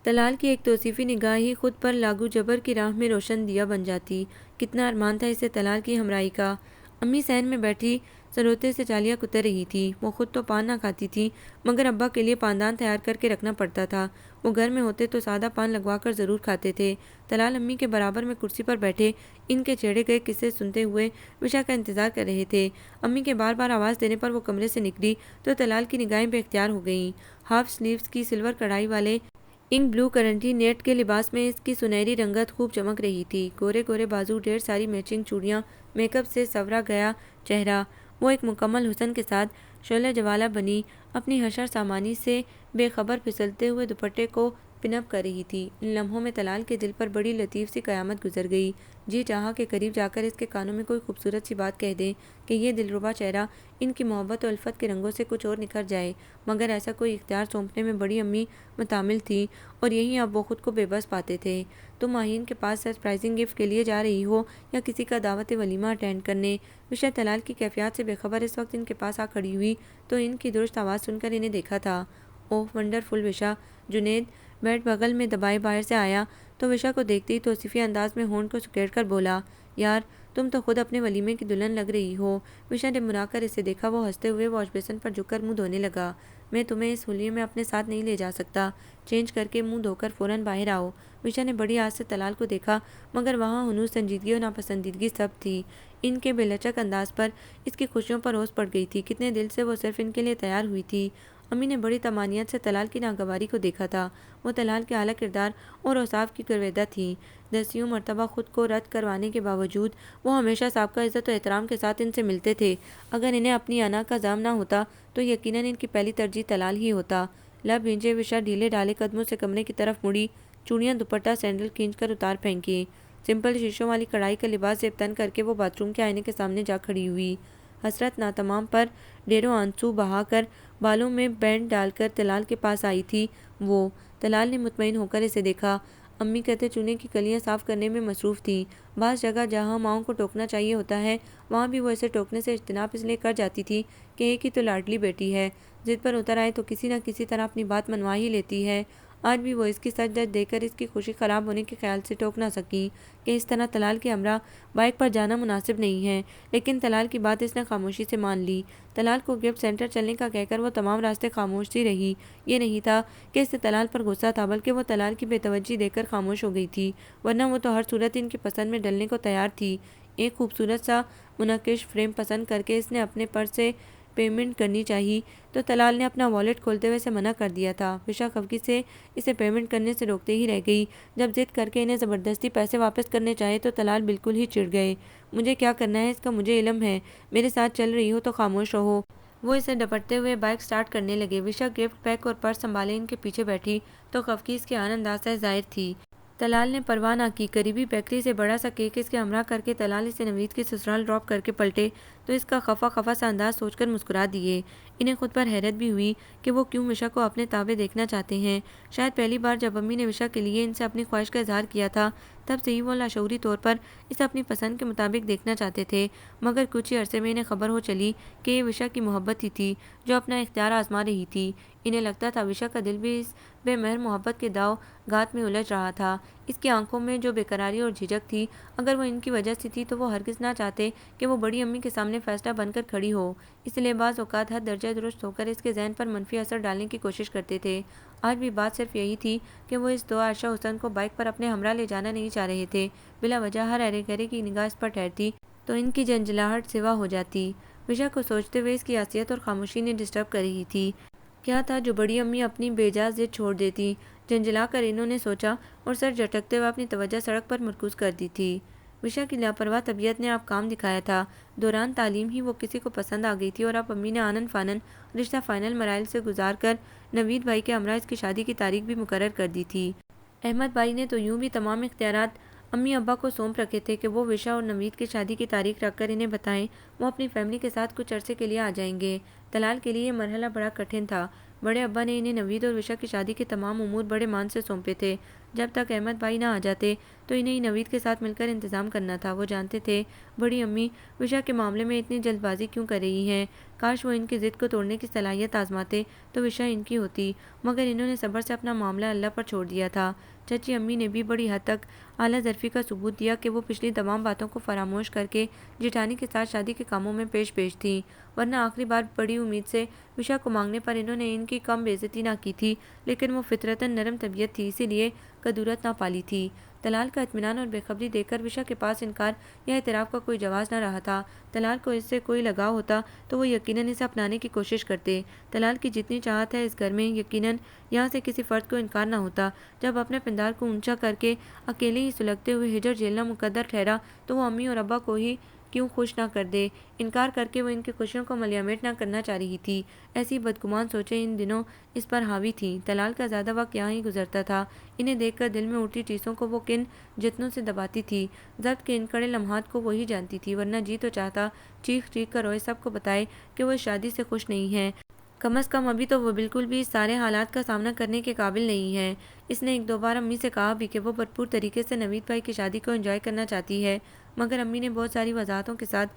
طلال کی ایک توصیفی نگاہ ہی خود پر لاگو جبر کی راہ میں روشن دیا بن جاتی۔ کتنا ارمان تھا اسے طلال کی ہمراہی کا۔ امی صحن میں بیٹھی سروتے سے چالیاں کتر رہی تھی۔ وہ خود تو پان نہ کھاتی تھی، مگر ابا کے لیے پاندان تیار کر کے رکھنا پڑتا تھا۔ وہ گھر میں ہوتے تو سادہ پان لگوا کر ضرور کھاتے تھے۔ طلال امی کے برابر میں کرسی پر بیٹھے ان کے چھیڑے گئے قصے سنتے ہوئے وشا کا انتظار کر رہے تھے۔ امی کے بار بار آواز دینے پر وہ کمرے سے نکلی تو طلال کی نگاہیں بے اختیار ہو گئیں۔ ہاف سلیوز کی سلور کڑھائی والے انک بلو کرنٹی نیٹ کے لباس میں اس کی سنہری رنگت خوب چمک رہی تھی۔ گورے گورے بازو، ڈھیر ساری میچنگ چوڑیاں، میک اپ سے سنورا گیا چہرہ، وہ ایک مکمل حسن کے ساتھ شعلہ جوالہ بنی اپنی حشر سامانی سے بے خبر پھسلتے ہوئے دوپٹے کو پن اپ کر رہی تھی۔ ان لمحوں میں طلال کے دل پر بڑی لطیف سی قیامت گزر گئی۔ جی چاہا کہ قریب جا کر اس کے کانوں میں کوئی خوبصورت سی بات کہہ دیں کہ یہ دلربا چہرہ ان کی محبت و الفت کے رنگوں سے کچھ اور نکھر جائے، مگر ایسا کوئی اختیار سونپنے میں بڑی امی متعامل تھی، اور یہیں اب وہ خود کو بے بس پاتے تھے۔ تم ماہین کے پاس سرپرائزنگ گفٹ کے لیے جا رہی ہو یا کسی کا دعوت ولیمہ اٹینڈ کرنے؟ وشا طلال کی کیفیات سے بے خبر اس وقت ان کے پاس آ کھڑی ہوئی تو ان کی درست آواز سن کر انہیں دیکھا تھا۔ اوہ ونڈرفل وشا! جنید بیٹ بغل میں دبائے باہر سے آیا تو وشا کو دیکھتے ہی توصیفی انداز میں ہونٹ کو سکیڑ کر بولا، یار تم تو خود اپنے ولیمے کی دلہن لگ رہی ہو۔ وشا نے منا کر اسے دیکھا، وہ ہنستے ہوئے واش بیسن پر جھک کر منہ دھونے لگا۔ میں تمہیں اس ہولیے میں اپنے ساتھ نہیں لے جا سکتا، چینج کر کے منہ دھو کر فوراً باہر آؤ۔ وشا نے بڑی آس سے طلال کو دیکھا، مگر وہاں ہنوز سنجیدگی اور ناپسندیدگی سب تھی۔ ان کے بے لچک انداز پر اس کی خوشیوں پر اوس پڑ گئی تھی۔ کتنے دل سے وہ صرف ان کے لیے تیار ہوئی تھی۔ امی نے بڑی طمانینت سے طلال کی ناگواری کو دیکھا تھا۔ وہ طلال کے اعلیٰ کردار اور اوصاف کی گرویدہ تھیں۔ دسیوں مرتبہ خود کو رد کروانے کے باوجود وہ ہمیشہ سابقہ عزت و احترام کے ساتھ ان سے ملتے تھے۔ اگر انہیں اپنی انا کا زام نہ ہوتا تو یقیناً ان کی پہلی ترجیح طلال ہی ہوتا۔ لب بھینجے وشا ڈھیلے ڈھالے قدموں سے کمرے کی طرف مڑی، چوڑیاں دوپٹہ سینڈل کھینچ کر اتار پھینکی۔ سمپل شیشوں والی کڑھائی کا لباس زیب تن کر کے وہ باتھ روم کے آئینے کے سامنے جا کھڑی ہوئی۔ حسرت ناتمام پر ڈیروں آنسو بہا کر بالوں میں بینڈ ڈال کر طلال کے پاس آئی تھی وہ۔ طلال نے مطمئن ہو کر اسے دیکھا۔ امی کہتے چونے کی کلیاں صاف کرنے میں مصروف تھی۔ بعض جگہ جہاں ماؤں کو ٹوکنا چاہیے ہوتا ہے وہاں بھی وہ اسے ٹوکنے سے اجتناب اس لیے کر جاتی تھی کہ ایک ہی تو لاڈلی بیٹی ہے، ضد پر اتر آئے تو کسی نہ کسی طرح اپنی بات منوا ہی لیتی ہے۔ آج بھی وہ اس کی سچ دچ دیکھ کر اس کی خوشی خراب ہونے کے خیال سے ٹوک نہ سکی کہ اس طرح طلال کے ہمراہ بائک پر جانا مناسب نہیں ہے، لیکن طلال کی بات اس نے خاموشی سے مان لی۔ طلال کو گفٹ سینٹر چلنے کا کہہ کر وہ تمام راستے خاموش سی رہی۔ یہ نہیں تھا کہ اس سے طلال پر غصہ تھا، بلکہ وہ طلال کی بے توجہی دیکھ کر خاموش ہو گئی تھی، ورنہ وہ تو ہر صورت ان کی پسند میں ڈلنے کو تیار تھی۔ ایک خوبصورت سا منقش فریم پسند کر کے اس نے اپنے پرس سے پیمنٹ کرنی چاہی تو طلال نے اپنا والیٹ کھولتے ہوئے اسے منع کر دیا تھا۔ وشا خفگی سے اسے پیمنٹ کرنے سے روکتے ہی رہ گئی۔ جب ضد کر کے انہیں زبردستی پیسے واپس کرنے چاہے تو طلال بالکل ہی چڑ گئے۔ مجھے کیا کرنا ہے اس کا مجھے علم ہے، میرے ساتھ چل رہی ہو تو خاموش رہو۔ وہ اسے ڈپٹتے ہوئے بائک سٹارٹ کرنے لگے۔ وشا گفٹ پیک اور پرس سنبھالے ان کے پیچھے بیٹھی تو خفگی اس کے آن انداز سے ظاہر تھی۔ طلال نے پرواہ نہ کی۔ قریبی بیکری سے بڑا سا کیک اس کے ہمراہ کر کے طلال اسے نوید کے سسرال ڈراپ کر کے پلٹے تو اس کا خفا خفا سا انداز سوچ کر مسکرا دیے۔ انہیں خود پر حیرت بھی ہوئی کہ وہ کیوں وشا کو اپنے تابع دیکھنا چاہتے ہیں۔ شاید پہلی بار جب امی نے وشا کے لیے ان سے اپنی خواہش کا اظہار کیا تھا تب سے ہی وہ لاشعوری طور پر اسے اپنی پسند کے مطابق دیکھنا چاہتے تھے، مگر کچھ ہی عرصے میں انہیں خبر ہو چلی کہ یہ وشا کی محبت ہی تھی جو اپنا اختیار آزما رہی تھی۔ انہیں لگتا تھا وشا کا دل بھی اس بے مہر محبت کے داؤ گات میں الجھ رہا تھا۔ اس کی آنکھوں میں جو بے قراری اور جھجک تھی، اگر وہ ان کی وجہ سے تھی تو وہ ہرگز نہ چاہتے کہ وہ بڑی امی کے سامنے فیصلہ بن کر کھڑی ہو، اس لیے بعض اوقات حد درجہ درست ہو کر اس کے ذہن پر منفی اثر ڈالنے کی کوشش کرتے تھے۔ آج بھی بات صرف یہی تھی کہ وہ اس دو عائشہ حسن کو بائک پر اپنے ہمراہ لے جانا نہیں چاہ رہے تھے۔ بلا وجہ ہر ارے گرے کی نگاہ اس پر ٹھہرتی تو ان کی جنجلاہٹ سوا ہو جاتی۔ وشا کو سوچتے ہوئے اس کی حیثیت اور خاموشی نے ڈسٹرب کر رہی تھی۔ کیا تھا جو بڑی امی اپنی بے جا ضد چھوڑ دیتی؟ جنجلا کر انہوں نے سوچا اور سر جھٹکتے ہوئے اپنی توجہ سڑک پر مرکوز کر دی تھی۔ وشا کی لاپرواہ طبیعت نے اب کام دکھایا تھا۔ دوران تعلیم ہی وہ کسی کو پسند آ گئی تھی اور اب امی نے آنن فانن رشتہ فائنل مراحل سے گزار کر نوید بھائی کے ہمراہ اس کی شادی کی تاریخ بھی مقرر کر دی تھی۔ احمد بھائی نے تو یوں بھی تمام اختیارات امی ابا کو سونپ رکھے تھے کہ وہ وشا اور نوید کی شادی کی تاریخ رکھ کر انہیں بتائیں وہ اپنی فیملی کے ساتھ کچھ عرصے کے لیے آ جائیں گے۔ طلال کے لیے یہ مرحلہ بڑا کٹھن تھا۔ بڑے ابا نے انہیں نوید اور وشا کی شادی کے تمام امور بڑے مان سے سونپے تھے۔ جب تک احمد بھائی نہ آ جاتے تو انہیں نوید کے ساتھ مل کر انتظام کرنا تھا۔ وہ جانتے تھے بڑی امی وشا کے معاملے میں اتنی جلد بازی کیوں کر رہی ہیں۔ کاش وہ ان کی ضد کو توڑنے کی صلاحیت آزماتے تو وشا ان کی ہوتی، مگر انہوں نے صبر سے اپنا معاملہ اللہ پر چھوڑ دیا تھا۔ چچی امی نے بھی بڑی حد تک اعلیٰ ظرفی کا ثبوت دیا کہ وہ پچھلی تمام باتوں کو فراموش کر کے جیٹھانی کے ساتھ شادی کے کاموں میں پیش تھیں، ورنہ آخری بار بڑی امید سے وشا کو مانگنے پر انہوں نے ان کی کم بے عزتی نہ کی تھی، لیکن وہ فطرتاً نرم طبیعت تھی اسی لیے کدورت نہ پالی تھی۔ طلال کا اطمینان اور بے خبری دیکھ کر وشا کے پاس انکار یا اعتراف کا کوئی جواز نہ رہا تھا۔ طلال کو اس سے کوئی لگاؤ ہوتا تو وہ یقیناً اسے اپنانے کی کوشش کرتے۔ طلال کی جتنی چاہت ہے اس گھر میں، یقیناً یہاں سے کسی فرد کو انکار نہ ہوتا۔ جب اپنے پندار کو اونچا کر کے اکیلے ہی سلگتے ہوئے ہجر جھیلنا مقدر ٹھہرا تو وہ امی اور ابا کو ہی کیوں خوش نہ کر دے۔ انکار کر کے وہ ان کی خوشیوں کو ملیامٹ نہ کرنا چاہ رہی تھی۔ ایسی بدگمان سوچیں ان دنوں اس پر حاوی تھیں۔ طلال کا زیادہ وقت یہاں ہی گزرتا تھا۔ انہیں دیکھ کر دل میں اٹھتی ٹیسوں کو وہ کن جتنوں سے دباتی تھی۔ ضبط کے ان کڑے لمحات کو وہی جانتی تھی، ورنہ جی تو چاہتا چیخ چیخ کر روئے سب کو بتائے کہ وہ اس شادی سے خوش نہیں ہے۔ کم از کم ابھی تو وہ بالکل بھی اس سارے حالات کا سامنا کرنے کے قابل نہیں ہے۔ اس نے ایک دو بار امی سے کہا بھی کہ وہ بھرپور طریقے سے نوید بھائی کی شادی کو انجوائے کرنا چاہتی ہے، مگر امی نے بہت ساری وضاحتوں کے ساتھ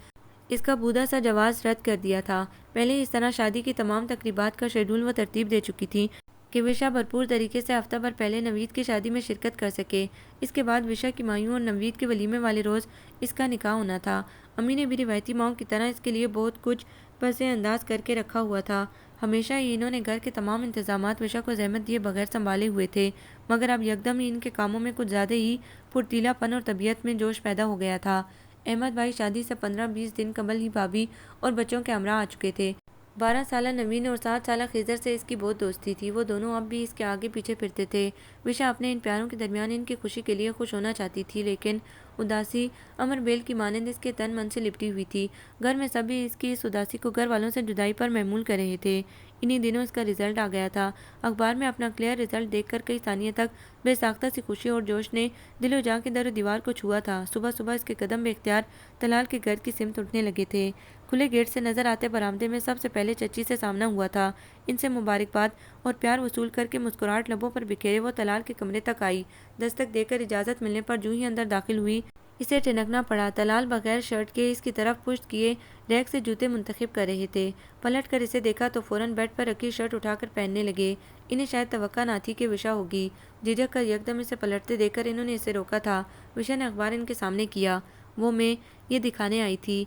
اس کا بودا سا جواز رد کر دیا تھا۔ پہلے اس طرح شادی کی تمام تقریبات کا شیڈول وہ ترتیب دے چکی تھی کہ وشا بھرپور طریقے سے ہفتہ بھر پہلے نوید کی شادی میں شرکت کر سکے۔ اس کے بعد وشا کی مائیوں اور نوید کے ولیمے والے روز اس کا نکاح ہونا تھا۔ امی نے بھی روایتی ماؤں کی طرح اس کے لیے بہت کچھ پس انداز کر کے رکھا ہوا تھا۔ ہمیشہ ہی انہوں نے گھر کے تمام انتظامات وشا کو زحمت دیے بغیر سنبھالے ہوئے تھے، مگر اب یکدم ہی ان کے کاموں میں کچھ زیادہ ہی پھرتیلا پن اور طبیعت میں جوش پیدا ہو گیا تھا۔ احمد بھائی شادی سے 15-20 دن قبل ہی بھابھی اور بچوں کے ہمراہ آ چکے تھے۔ 12 سالہ نوین اور 7 سالہ خضر سے اس کی بہت دوستی تھی۔ وہ دونوں اب بھی اس کے آگے پیچھے پھرتے تھے۔ وشا اپنے ان پیاروں کے درمیان ان کی خوشی کے لیے خوش ہونا چاہتی تھی، لیکن اداسی امر بیل کی مانند اس کے تن من سے لپٹی ہوئی تھی۔ گھر میں سبھی اس کی اس اداسی کو گھر والوں سے جدائی پر محمول کر رہے تھے۔ انہی دنوں اس کا رزلٹ آ گیا تھا۔ اخبار میں اپنا کلیئر رزلٹ دیکھ کر کئی ثانیہ تک بے ساختہ سی خوشی اور جوش نے دل و جان کے در و دیوار کو چھوا تھا۔ صبح صبح اس کے قدم بے اختیار طلال کے گھر کی سمت اٹھنے لگے تھے۔ کھلے گیٹ سے نظر آتے برآمدے میں سب سے پہلے چچی سے سامنا ہوا تھا۔ ان سے مبارکباد اور پیار وصول کر کے مسکراہٹ لبوں پر بکھیرے وہ طلال کے کمرے تک آئی۔ دستک دے کر اجازت ملنے پر جو ہی اندر داخل ہوئی اسے ٹھنکنا پڑا۔ طلال بغیر شرٹ کے اس کی طرف پشت کیے ریک سے جوتے منتخب کر رہے تھے۔ پلٹ کر اسے دیکھا تو فوراً بیڈ پر رکھی شرٹ اٹھا کر پہننے لگے۔ انہیں شاید توقع نہ تھی کہ وشا ہوگی۔ جھجک کر یکدم اسے پلٹتے دیکھ کر انہوں نے اسے روکا تھا۔ وشا نے اخبار ان کے سامنے کیا۔ وہ میں یہ دکھانے آئی تھی۔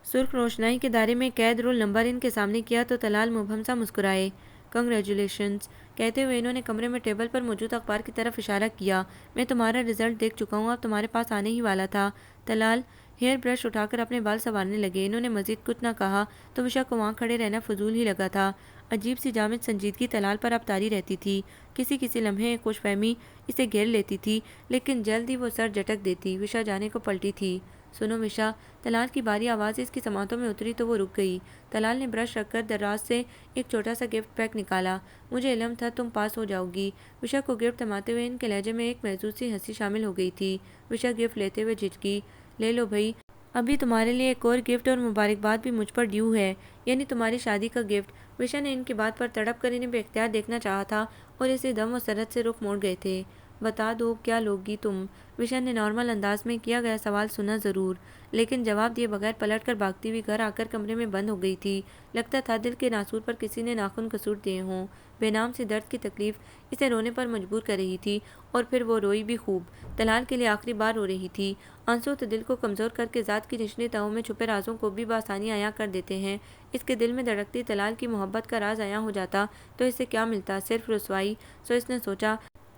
سرخ روشنائی کے دائرے میں قید رول نمبر ان کے سامنے کیا تو طلال مبہم سا مسکرائے۔ کنگریچولیشنز کہتے ہوئے انہوں نے کمرے میں ٹیبل پر موجود اخبار کی طرف اشارہ کیا۔ میں تمہارا رزلٹ دیکھ چکا ہوں، اب تمہارے پاس آنے ہی والا تھا۔ طلال ہیئر برش اٹھا کر اپنے بال سنوارنے لگے۔ انہوں نے مزید کچھ نہ کہا تو وشا کو وہاں کھڑے رہنا فضول ہی لگا تھا۔ عجیب سی جامد سنجیدگی طلال پر اب طاری رہتی تھی۔ کسی کسی لمحے ایک خوش فہمی اسے گھیر لیتی تھی لیکن جلد ہی وہ سر جھٹک دیتی۔ وشا جانے کو پلٹی تھی۔ سنو وشا، طلال کی باری آواز اس کی سماعتوں میں اتری تو وہ رک گئی۔ طلال نے برش رکھ کر دراز سے ایک چھوٹا سا گفٹ پیک نکالا۔ مجھے علم تھا تم پاس ہو جاؤ گی۔ وشا کو گفٹ تھماتے ہوئے ان کے لہجے میں ایک محظوظ سی ہنسی شامل ہو گئی تھی۔ وشا گفٹ لیتے ہوئے جھجکی۔ لے لو بھائی، ابھی تمہارے لیے ایک اور گفٹ اور مبارکباد بھی مجھ پر ڈیو ہے، یعنی تمہاری شادی کا گفٹ۔ وشا نے ان کی بات پر تڑپ کر انہیں بے اختیار دیکھنا چاہا تھا اور اسی دم و سرعت سے رخ موڑ گئے تھے۔ بتا دو کیا لوگی تم؟ وشا نے نارمل انداز میں کیا گیا سوال سنا ضرور لیکن جواب دیے بغیر پلٹ کر بھاگتی ہوئی گھر آ کر کمرے میں بند ہو گئی تھی۔ لگتا تھا دل کے ناسور پر کسی نے ناخن کسوٹ دیے ہوں۔ بے نام سی درد کی تکلیف اسے رونے پر مجبور کر رہی تھی اور پھر وہ روئی بھی خوب۔ طلال کے لیے آخری بار رو رہی تھی۔ آنسو تو دل کو کمزور کر کے ذات کی نچلی تہوں میں چھپے رازوں کو بھی بآسانی عیاں کر دیتے ہیں۔ اس کے دل میں دھڑکتی طلال کی محبت کا راز عیاں ہو جاتا تو اسے کیا ملتا؟ صرف رسوائی۔ سو اس نے سوچا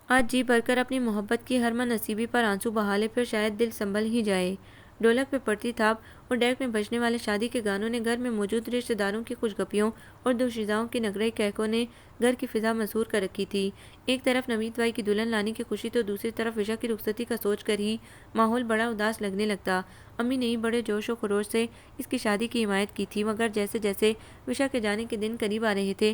آج جی بھر کر اپنی محبت کی ہر نصیبی پر آنسو بہا لے، پھر شاید دل سنبھل ہی جائے۔ ڈھولک پہ پڑتی تھاپ اور ڈیک میں بجنے والے شادی کے گانوں نے گھر میں موجود رشتہ داروں کی خوش گپیوں اور دوشیزاؤں کی نغرئی کہکوں نے گھر کی فضا مسحور کر رکھی تھی۔ ایک طرف نوید بھائی کی دلہن لانے کی خوشی تو دوسری طرف وشا کی رخصتی کا سوچ کر ہی ماحول بڑا اداس لگنے لگتا۔ امی نے ہی بڑے جوش و خروش سے اس کی شادی کی حمایت کی تھی مگر جیسے جیسے وشا کے جانے کے دن قریب آ رہے تھے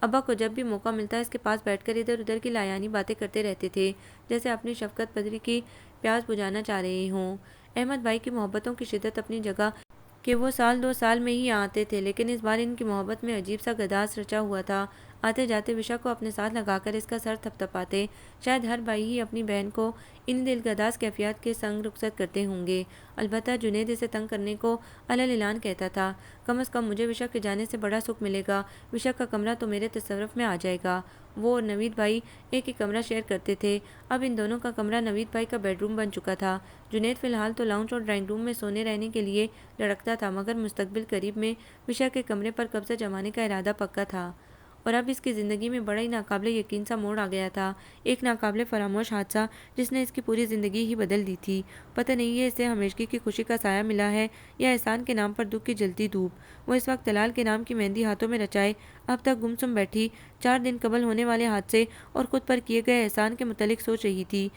ابا کو جب بھی موقع ملتا اس کے پاس بیٹھ کر ادھر ادھر کی لایانی باتیں کرتے رہتے تھے جیسے اپنی شفقت پذری کی پیاس بجھانا چاہ رہے ہوں۔ احمد بھائی کی محبتوں کی شدت اپنی جگہ کہ وہ سال دو سال میں ہی آتے تھے لیکن اس بار ان کی محبت میں عجیب سا گداز رچا ہوا تھا۔ آتے جاتے وشا کو اپنے ساتھ لگا کر اس کا سر تھپ تھپاتے۔ شاید ہر بھائی ہی اپنی بہن کو ان دل گداز کیفیات کے سنگ رخصت کرتے ہوں گے۔ البتہ جنید اسے تنگ کرنے کو علل اعلان کہتا تھا، کم از کم مجھے وشا کے جانے سے بڑا سکھ ملے گا، وشا کا کمرہ تو میرے تصرف میں آ جائے گا۔ وہ اور نوید بھائی ایک ہی کمرہ شیئر کرتے تھے۔ اب ان دونوں کا کمرہ نوید بھائی کا بیڈ روم بن چکا تھا۔ جنید فی الحال تو لاؤنج اور ڈرائنگ روم میں سونے رہنے کے لیے لڑکتا تھا مگر مستقبل قریب میں وشا کے کمرے پر قبضہ جمانے کا ارادہ پکا تھا۔ اور اب اس کی زندگی میں بڑا ہی ناقابل یقین سا موڑ آ گیا تھا، ایک ناقابل فراموش حادثہ جس نے اس کی پوری زندگی ہی بدل دی تھی۔ پتہ نہیں ہے اسے ہمیشگی کی خوشی کا سایہ ملا ہے یا احسان کے نام پر دکھ کی جلتی دھوپ۔ وہ اس وقت طلال کے نام کی مہندی ہاتھوں میں رچائے اب تک گمسم بیٹھی 4 دن قبل ہونے والے حادثے اور خود پر کیے گئے احسان کے متعلق سوچ رہی تھی۔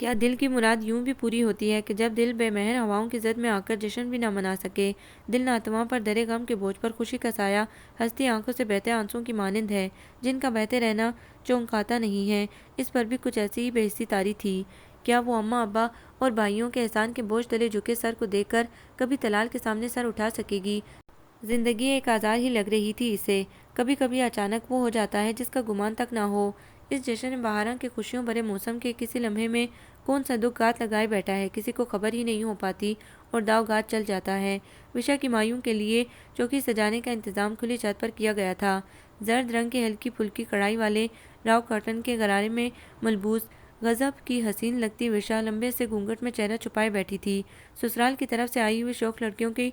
کیا دل کی مراد یوں بھی پوری ہوتی ہے کہ جب دل بے مہر ہواؤں کی زد میں آ کر جشن بھی نہ منا سکے؟ دل ناتواں پر درے غم کے بوجھ پر خوشی کا سایہ ہستی آنکھوں سے بہتے آنسوں کی مانند ہے جن کا بہتے رہنا چونکاتا نہیں ہے۔ اس پر بھی کچھ ایسی ہی بے حسی طاری تھی۔ کیا وہ اماں ابا اور بھائیوں کے احسان کے بوجھ تلے جھکے سر کو دیکھ کر کبھی طلال کے سامنے سر اٹھا سکے گی؟ زندگی ایک آزار ہی لگ رہی تھی اسے۔ کبھی کبھی اچانک وہ ہو جاتا ہے جس کا گمان تک نہ ہو۔ اس جشن بہاراں کے خوشیوں بھرے موسم کے کسی لمحے میں کون سا دکھ گات لگائے بیٹھا ہے کسی کو خبر ہی نہیں ہو پاتی اور داؤ گات چل جاتا ہے۔ وشا کی مایوں کے لیے چوکی سجانے کا انتظام کھلی چھت پر کیا گیا تھا۔ زرد رنگ کے ہلکی پھلکی کڑھائی والے راؤ کاٹن کے غرارے میں ملبوس غضب کی حسین لگتی وشا لمبے سے گھونگھٹ میں چہرہ چھپائے بیٹھی تھی۔ سسرال کی طرف سے آئی ہوئی شوخ لڑکیوں کی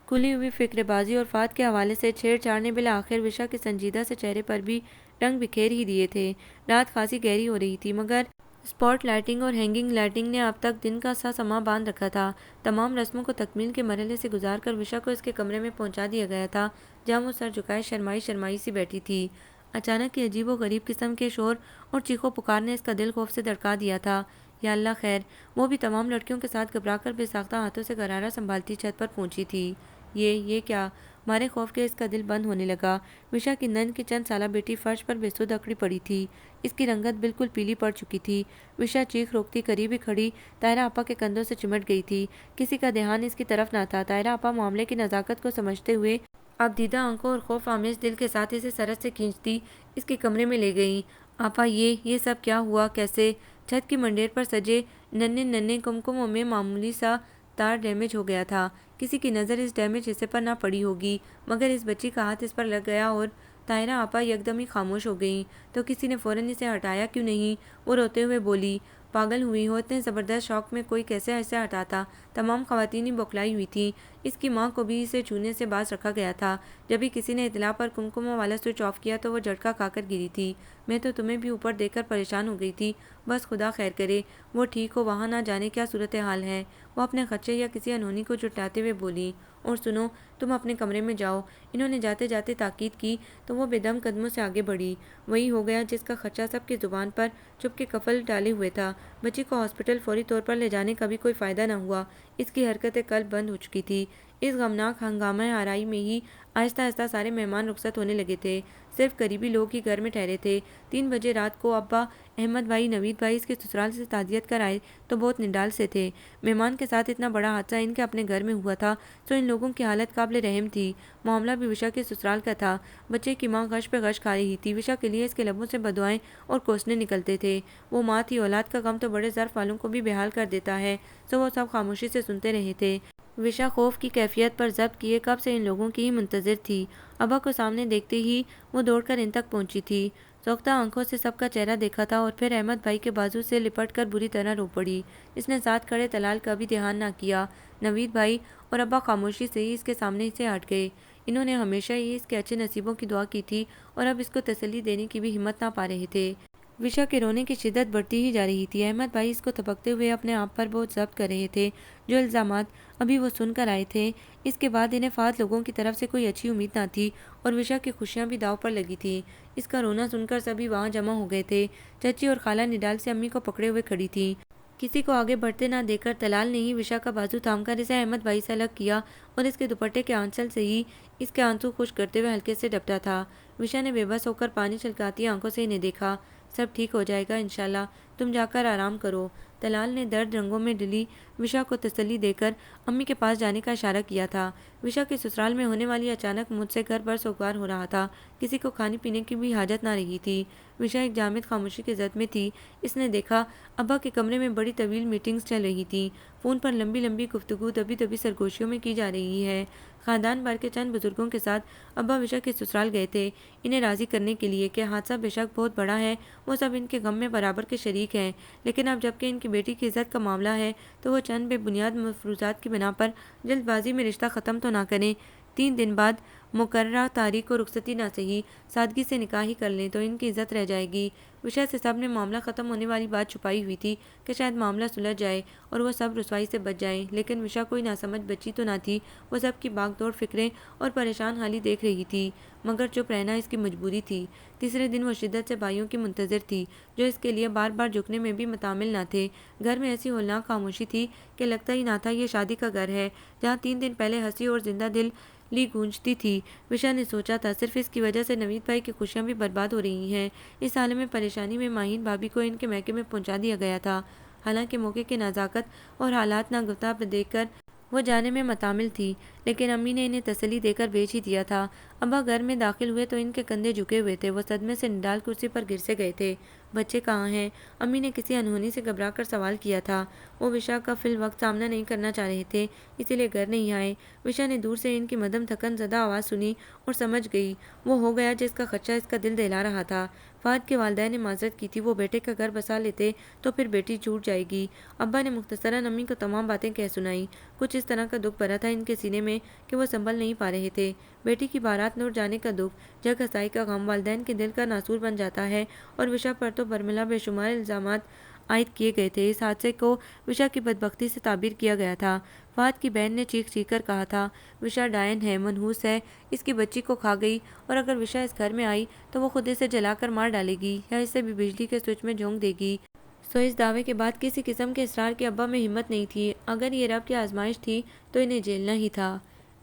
کھلی ہوئی فکر بازی اور فات کے حوالے سے چھیڑ چھاڑ نے بالآخر وشا کے سنجیدہ سے چہرے پر بھی رنگ بکھیر ہی دیے تھے۔ رات خاصی گہری ہو رہی تھی مگر اسپاٹ لائٹنگ اور ہینگنگ لائٹنگ نے اب تک دن کا سا سما باندھ رکھا تھا۔ تمام رسموں کو تکمیل کے مرحلے سے گزار کر وشا کو اس کے کمرے میں پہنچا دیا گیا تھا جہاں وہ سر جھکائے شرمائی شرمائی سی بیٹھی تھی۔ اچانک کی عجیب و غریب قسم کے شور اور چیخو پکار نے اس کا دل خوف سے دھڑکا دیا تھا۔ یا اللہ خیر! وہ بھی تمام لڑکیوں کے ساتھ گھبرا کر بے ساختہ ہاتھوں سے غرارہ سنبھالتی چھت پر پہنچی تھی۔ یہ کیا؟ مارے خوف کے اس کا دل بند ہونے لگا۔ وشا کی نند کی چند سالہ بیٹی فرش پر بے سود اکڑی پڑی تھی۔ اس کی رنگت بالکل پیلی پڑ چکی تھی۔ وشا چیخ روکتی قریب ہی کھڑی طاہرہ آپا کے کندھوں سے چمٹ گئی تھی۔ کسی کا دھیان اس کی طرف نہ تھا۔ طاہرہ آپا معاملے کی نزاکت کو سمجھتے ہوئے اب دیدہ آنکھوں اور خوف آمیز دل کے ساتھ اسے سرت سے کھینچتی اس کے کمرے میں لے گئیں۔ آپا یہ سب کیا ہوا؟ کیسے؟ چھت کی منڈیر پر سجے ننھے ننھے کمکموں میں معمولی سا تار ڈیمیج ہو گیا تھا۔ کسی کی نظر اس ڈیمیج حصے پر نہ پڑی ہوگی، مگر اس بچی کا ہاتھ اس پر لگ گیا اور طاہرہ آپا یکدم ہی خاموش ہو گئیں۔ تو کسی نے فوراً اسے ہٹایا کیوں نہیں؟ وہ روتے ہوئے بولی، پاگل ہوئی ہو؟ اتنے زبردست شوق میں کوئی کیسے اسے ہٹاتا؟ تمام خواتین ہی بوکھلائی ہوئی تھیں۔ اس کی ماں کو بھی اسے چھونے سے باز رکھا گیا تھا۔ جبھی کسی نے اطلاع پر کمکموں والا سوئچ آف کیا تو وہ جھٹکا کھا کر گری تھی۔ میں تو تمہیں بھی اوپر دیکھ کر پریشان ہو گئی تھی۔ بس خدا خیر کرے وہ ٹھیک ہو، وہاں نہ جانے کیا صورتحال ہے۔ وہ اپنے خدشے یا کسی انہونی کو جھٹلاتے ہوئے بولی۔ اور سنو، تم اپنے کمرے میں جاؤ۔ انہوں نے جاتے جاتے تاکید کی تو وہ بے دم قدموں سے آگے بڑھی۔ وہی ہو گیا جس کا خدشہ سب کی زبان پر چپ کے قفل ڈالے ہوئے تھا۔ بچی کو ہاسپٹل فوری طور پر لے جانے کا بھی کوئی فائدہ نہ ہوا۔ اس کی حرکتیں قلب بند ہو چکی تھی۔ اس غمناک ہنگامہ آرائی میں ہی آہستہ آہستہ سارے مہمان رخصت ہونے لگے تھے۔ صرف قریبی لوگ ہی گھر میں ٹھہرے تھے۔ 3 بجے رات کو ابا احمد بھائی نوید بھائی اس کے سسرال سے تعزیت کر آئے تو بہت نڈال سے تھے۔ مہمان کے ساتھ اتنا بڑا حادثہ ان کے اپنے گھر میں ہوا تھا تو ان لوگوں کی حالت قابل رحم تھی۔ معاملہ بھی وشا کے سسرال کا تھا۔ بچے کی ماں غش پہ غش کھا رہی تھی۔ وشا کے لیے اس کے لبوں سے بددعائیں اور کوسنے نکلتے تھے۔ وہ ماں تھی، اولاد کا غم تو بڑے ظرف والوں کو بھی بحال کر دیتا ہے، سو وہ سب خاموشی سے سنتے رہے تھے۔ وشا خوف کی کیفیت پر ضبط کیے کب سے ان لوگوں کی ہی منتظر تھی۔ ابا کو سامنے دیکھتے ہی وہ دوڑ کر ان تک پہنچی تھی۔ سوختہ آنکھوں سے سب کا چہرہ دیکھا تھا اور پھر احمد بھائی کے بازو سے لپٹ کر بری طرح رو پڑی۔ اس نے ساتھ کھڑے طلال کا بھی دھیان نہ کیا۔ نوید بھائی اور ابا خاموشی سے ہی اس کے سامنے سے ہٹ گئے۔ انہوں نے ہمیشہ ہی اس کے اچھے نصیبوں کی دعا کی تھی اور اب اس کو تسلی دینے کی بھی ہمت نہ پا رہے تھے۔ وشا کے رونے کی شدت بڑھتی ہی جا رہی تھی۔ احمد بھائی اس کو تھپکتے ہوئے اپنے آپ پر بہت ضبط کر رہے تھے۔ جو الزامات ابھی وہ سن کر آئے تھے، اس کے بعد انہیں فات لوگوں کی طرف سے کوئی اچھی امید نہ تھی اور وشا کی خوشیاں بھی داؤ پر لگی تھی۔ اس کا رونا سن کر سبھی وہاں جمع ہو گئے تھے۔ چچی اور خالہ نڈال سے امی کو پکڑے ہوئے کھڑی تھی۔ کسی کو آگے بڑھتے نہ دیکھ کر طلال نے ہی وشا کا بازو تھام کر اسے احمد بھائی سے الگ کیا اور اس کے دوپٹے کے آنچل سے ہی اس کے آنسو خشک کرتے ہوئے ہلکے سے ڈپٹا تھا۔ وشا نے بے بس ہو کر پانی چھلکاتی آنکھوں سے انہیں دیکھا۔ سب ٹھیک ہو جائے گا انشاءاللہ، تم جا کر آرام کرو۔ طلال نے درد رنگوں میں ڈلی وشا کو تسلی دے کر امی کے پاس جانے کا اشارہ کیا تھا۔ وشا کے سسرال میں ہونے والی اچانک موت سے گھر بھر سوگوار ہو رہا تھا۔ کسی کو کھانے پینے کی بھی حاجت نہ رہی تھی۔ وشا ایک جامد خاموشی کی زد میں تھی۔ اس نے دیکھا ابا کے کمرے میں بڑی طویل میٹنگز چل رہی تھیں۔ فون پر لمبی لمبی گفتگو دبی دبی سرگوشیوں میں کی جا رہی ہے۔ خاندان بھر کے چند بزرگوں کے ساتھ ابا وشا کے سسرال گئے تھے، انہیں راضی کرنے کے لیے کہ حادثہ بے شک بہت بڑا ہے، وہ سب ان کے غم میں برابر کے شریک ہیں، لیکن اب جبکہ ان کی بیٹی کی عزت کا معاملہ ہے تو وہ چند بے بنیاد مفروضات کی بنا پر جلد بازی میں رشتہ ختم تو نہ کریں۔ 3 دن بعد مقررہ تاریخ کو رخصتی نہ سہی، سادگی سے نکاح ہی کر لیں تو ان کی عزت رہ جائے گی۔ وشا سے سب نے معاملہ ختم ہونے والی بات چھپائی ہوئی تھی کہ شاید معاملہ سلجھ جائے اور وہ سب رسوائی سے بچ جائیں، لیکن وشا کوئی ناسمجھ بچی تو نہ تھی۔ وہ سب کی باغ دوڑ فکریں اور پریشان حالی دیکھ رہی تھی، مگر چپ رہنا اس کی مجبوری تھی۔ تیسرے دن وہ شدت سے بھائیوں کی منتظر تھی، جو اس کے لیے بار بار جھکنے میں بھی متعامل نہ تھے۔ گھر میں ایسی ہولناک خاموشی تھی کہ لگتا ہی نہ تھا یہ شادی کا گھر ہے، جہاں 3 دن پہلے ہنسی اور زندہ دل لی گونجتی تھی۔ وشا نے سوچا تھا صرف اس کی وجہ سے نوید بھائی کی خوشیاں بھی برباد ہو رہی ہیں۔ اس عالم پریشانی میں ماہین بھابھی کو ان کے میکے میں پہنچا دیا گیا تھا۔ حالانکہ موقع کی نزاکت اور حالات ناگفتہ دیکھ کر وہ جانے میں متعامل تھی، لیکن امی نے انہیں تسلی دے کر بھیج ہی دیا تھا۔ ابا گھر میں داخل ہوئے تو ان کے کندھے جھکے ہوئے تھے۔ وہ صدمے سے نڈال کرسی پر گر سے گئے تھے۔ بچے کہاں ہیں؟ امی نے کسی انہونی سے گھبرا کر سوال کیا تھا۔ وہ وشا کا فی الوقت سامنا نہیں کرنا چاہ رہے تھے، اسی لیے گھر نہیں آئے۔ وشا نے دور سے ان کی مدھم تھکن زدہ آواز سنی اور سمجھ گئی وہ ہو گیا جس کا خدشہ اس کا دل دہلا رہا تھا۔ فہد کے والدین نے معذرت کی تھی، وہ بیٹے کا گھر بسا لیتے تو پھر بیٹی چھوٹ جائے گی۔ ابا نے مختصراً امی کو تمام باتیں کہہ سنائی۔ کچھ اس طرح کا دکھ بھرا تھا ان کے سینے میں کہ وہ سنبھل نہیں پا رہے تھے۔ بیٹی کی بارات لوٹ جانے کا دکھ، جگ ہسائی کا غم والدین کے دل کا ناسور بن جاتا ہے، اور وشا پر تو برملا بے شمار الزامات عائد کیے گئے تھے۔ اس حادثے کو وشا کی بدبختی سے تعبیر کیا گیا تھا۔ فہد کی بہن نے چیخ چیخ کر کہا تھا، وشا ڈائن ہے، منحوس ہے، اس کی بچی کو کھا گئی، اور اگر وشا اس گھر میں آئی تو وہ خود اسے جلا کر مار ڈالے گی یا اسے بھی بجلی کے سوئچ میں جھونک دے گی۔ سو اس دعوے کے بعد کسی قسم کے اصرار کی ابا میں ہمت نہیں تھی۔ اگر یہ رب کی آزمائش تھی تو انہیں جھیلنا ہی تھا۔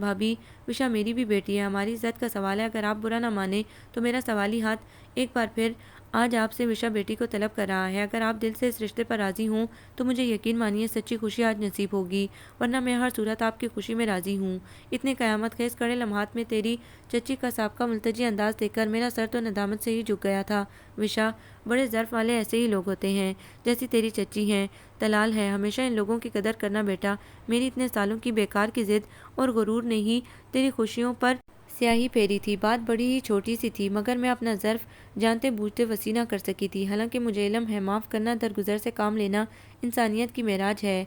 بھابھی، وشا میری بھی بیٹی ہے، ہماری عزت کا سوال ہے، اگر آپ برا نہ مانیں تو میرا سوالی ہاتھ ایک بار پھر آج آپ سے وشا بیٹی کو طلب کر رہا ہے۔ اگر آپ دل سے اس رشتے پر راضی ہوں تو مجھے یقین مانیے سچی خوشی آج نصیب ہوگی، ورنہ میں ہر صورت آپ کی خوشی میں راضی ہوں۔ اتنے قیامت خیز کڑے لمحات میں تیری چچی کا سابقہ ملتجی انداز دیکھ کر میرا سر تو ندامت سے ہی جھک گیا تھا۔ وشا، بڑے ظرف والے ایسے ہی لوگ ہوتے ہیں جیسی تیری چچی ہیں، طلال ہے، ہمیشہ ان لوگوں کی قدر کرنا بیٹا۔ میری اتنے سالوں کی بیکار کی ضد اور غرور نے ہی تیری خوشیوں پر سیاہی پھیری تھی۔ بات بڑی ہی چھوٹی سی تھی مگر میں اپنا ظرف جانتے بوجھتے وسیع نہ کر سکی تھی، حالانکہ مجھے علم ہے معاف کرنا، درگزر سے کام لینا انسانیت کی معراج ہے۔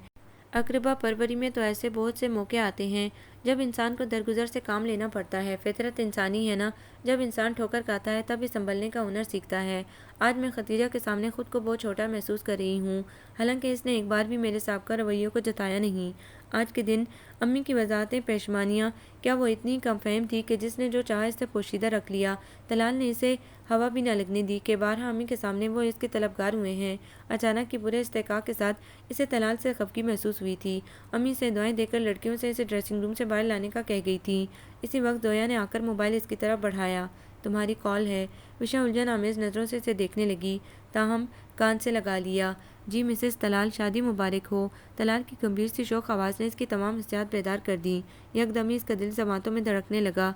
اقربا پروری میں تو ایسے بہت سے موقع آتے ہیں جب انسان کو درگزر سے کام لینا پڑتا ہے، فطرت انسانی ہے نا، جب انسان ٹھوکر کھاتا ہے تب ہی سنبھلنے کا ہنر سیکھتا ہے۔ آج میں خدیجہ کے سامنے خود کو بہت چھوٹا محسوس کر رہی ہوں، حالانکہ اس نے ایک بار بھی میرے سابقہ رویوں کو جتایا نہیں۔ آج کے دن امی کی وضاحتیں پیشمانیاں کیا وہ اتنی کم فہم تھی کہ جس نے جو چاہا اس سے پوشیدہ رکھ لیا، طلال نے اسے ہوا بھی نہ لگنے دی کہ بارہا امی کے سامنے وہ اس کے طلبگار ہوئے ہیں۔ اچانک کی برے استحقاق کے ساتھ اسے طلال سے خفگی محسوس ہوئی تھی۔ امی سے دعائیں دے کر لڑکیوں سے اسے ڈریسنگ روم سے باہر لانے کا کہہ گئی تھی۔ اسی وقت زویا نے آ کر موبائل اس کی طرف بڑھایا۔ تمہاری کال ہے۔ وشا الجھن آمیز نظروں سے اسے دیکھنے لگی، تاہم کان سے لگا لیا۔ جی مسز طلال، شادی مبارک ہو۔ طلال کی گمبھیر سی شوخ آواز نے اس کی تمام حسیات بیدار کر دی۔ یکدم ہی اس کا دل زبانوں میں دھڑکنے لگا۔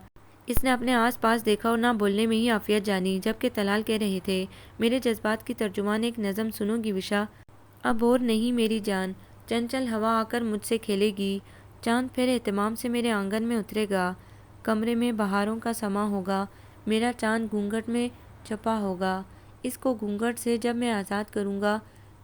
اس نے اپنے آس پاس دیکھا اور نہ بولنے میں ہی عافیت جانی، جبکہ طلال کہہ رہے تھے، میرے جذبات کی ترجمان ایک نظم سنو گی وشا؟ اب اور نہیں میری جان، چنچل ہوا آ کر مجھ سے کھیلے گی، چاند پھر اہتمام سے میرے آنگن میں اترے گا، کمرے میں بہاروں کا سما ہوگا، میرا چاند گھونگھٹ میں چھپا ہوگا، اس کو گھونگھٹ سے جب میں آزاد کروں گا،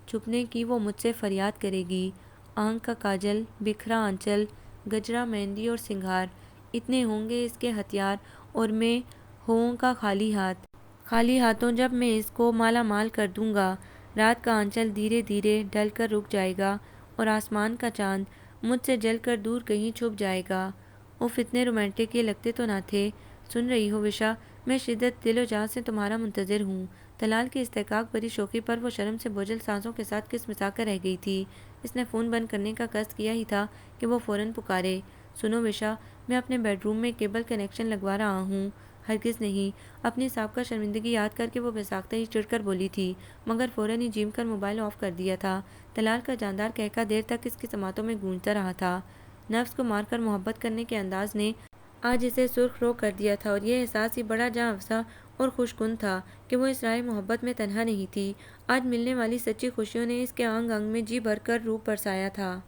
چھپنے کی وہ مجھ سے فریاد کرے گی، آنکھ کا کاجل، بکھرا آنچل، گجرا مہندی اور سنگھار، اتنے ہوں گے اس کے ہتھیار اور میں ہوؤں گا خالی ہاتھ۔ خالی ہاتھوں جب میں اس کو مالا مال کر دوں گا، رات کا آنچل دھیرے دھیرے ڈھل کر رک جائے گا اور آسمان کا چاند مجھ سے جل کر دور کہیں چھپ جائے گا۔ اف، اتنے رومانٹک یہ لگتے تو نہ تھے۔ سن رہی ہو وشا، میں شدت دل و جان سے تمہارا منتظر ہوں۔ طلال کی استحقاق بھری شوخی پر وہ شرم سے بوجھل سانسوں کے ساتھ کس مسا کر رہ گئی تھی۔ اس نے فون بند کرنے کا قصد کیا ہی تھا کہ وہ فوراً پکارے، سنو وشا، میں اپنے بیڈ روم میں کیبل کنیکشن لگوا رہا ہوں۔ ہرگز نہیں، اپنی سابقہ شرمندگی یاد کر کے وہ بے ساختہ ہی چڑھ کر بولی تھی، مگر فوراً ہی جھیم کر موبائل آف کر دیا تھا۔ طلال کا جاندار قہقہ دیر تک اس کی سماعتوں میں گونجتا رہا تھا۔ نفس کو مار کر محبت کرنے کے انداز نے آج اسے سرخ رو کر دیا تھا، اور یہ احساس ہی بڑا جاں افزا اور خوش کن تھا کہ وہ اس راہ محبت میں تنہا نہیں تھی۔ آج ملنے والی سچی خوشیوں نے اس کے انگ انگ میں جی بھر کر روح برسایا تھا۔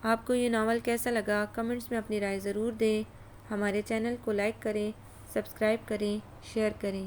آپ کو یہ ناول کیسا لگا؟ کمنٹس میں اپنی رائے ضرور دیں۔ ہمارے چینل کو لائک کریں، سبسکرائب کریں، شیئر کریں۔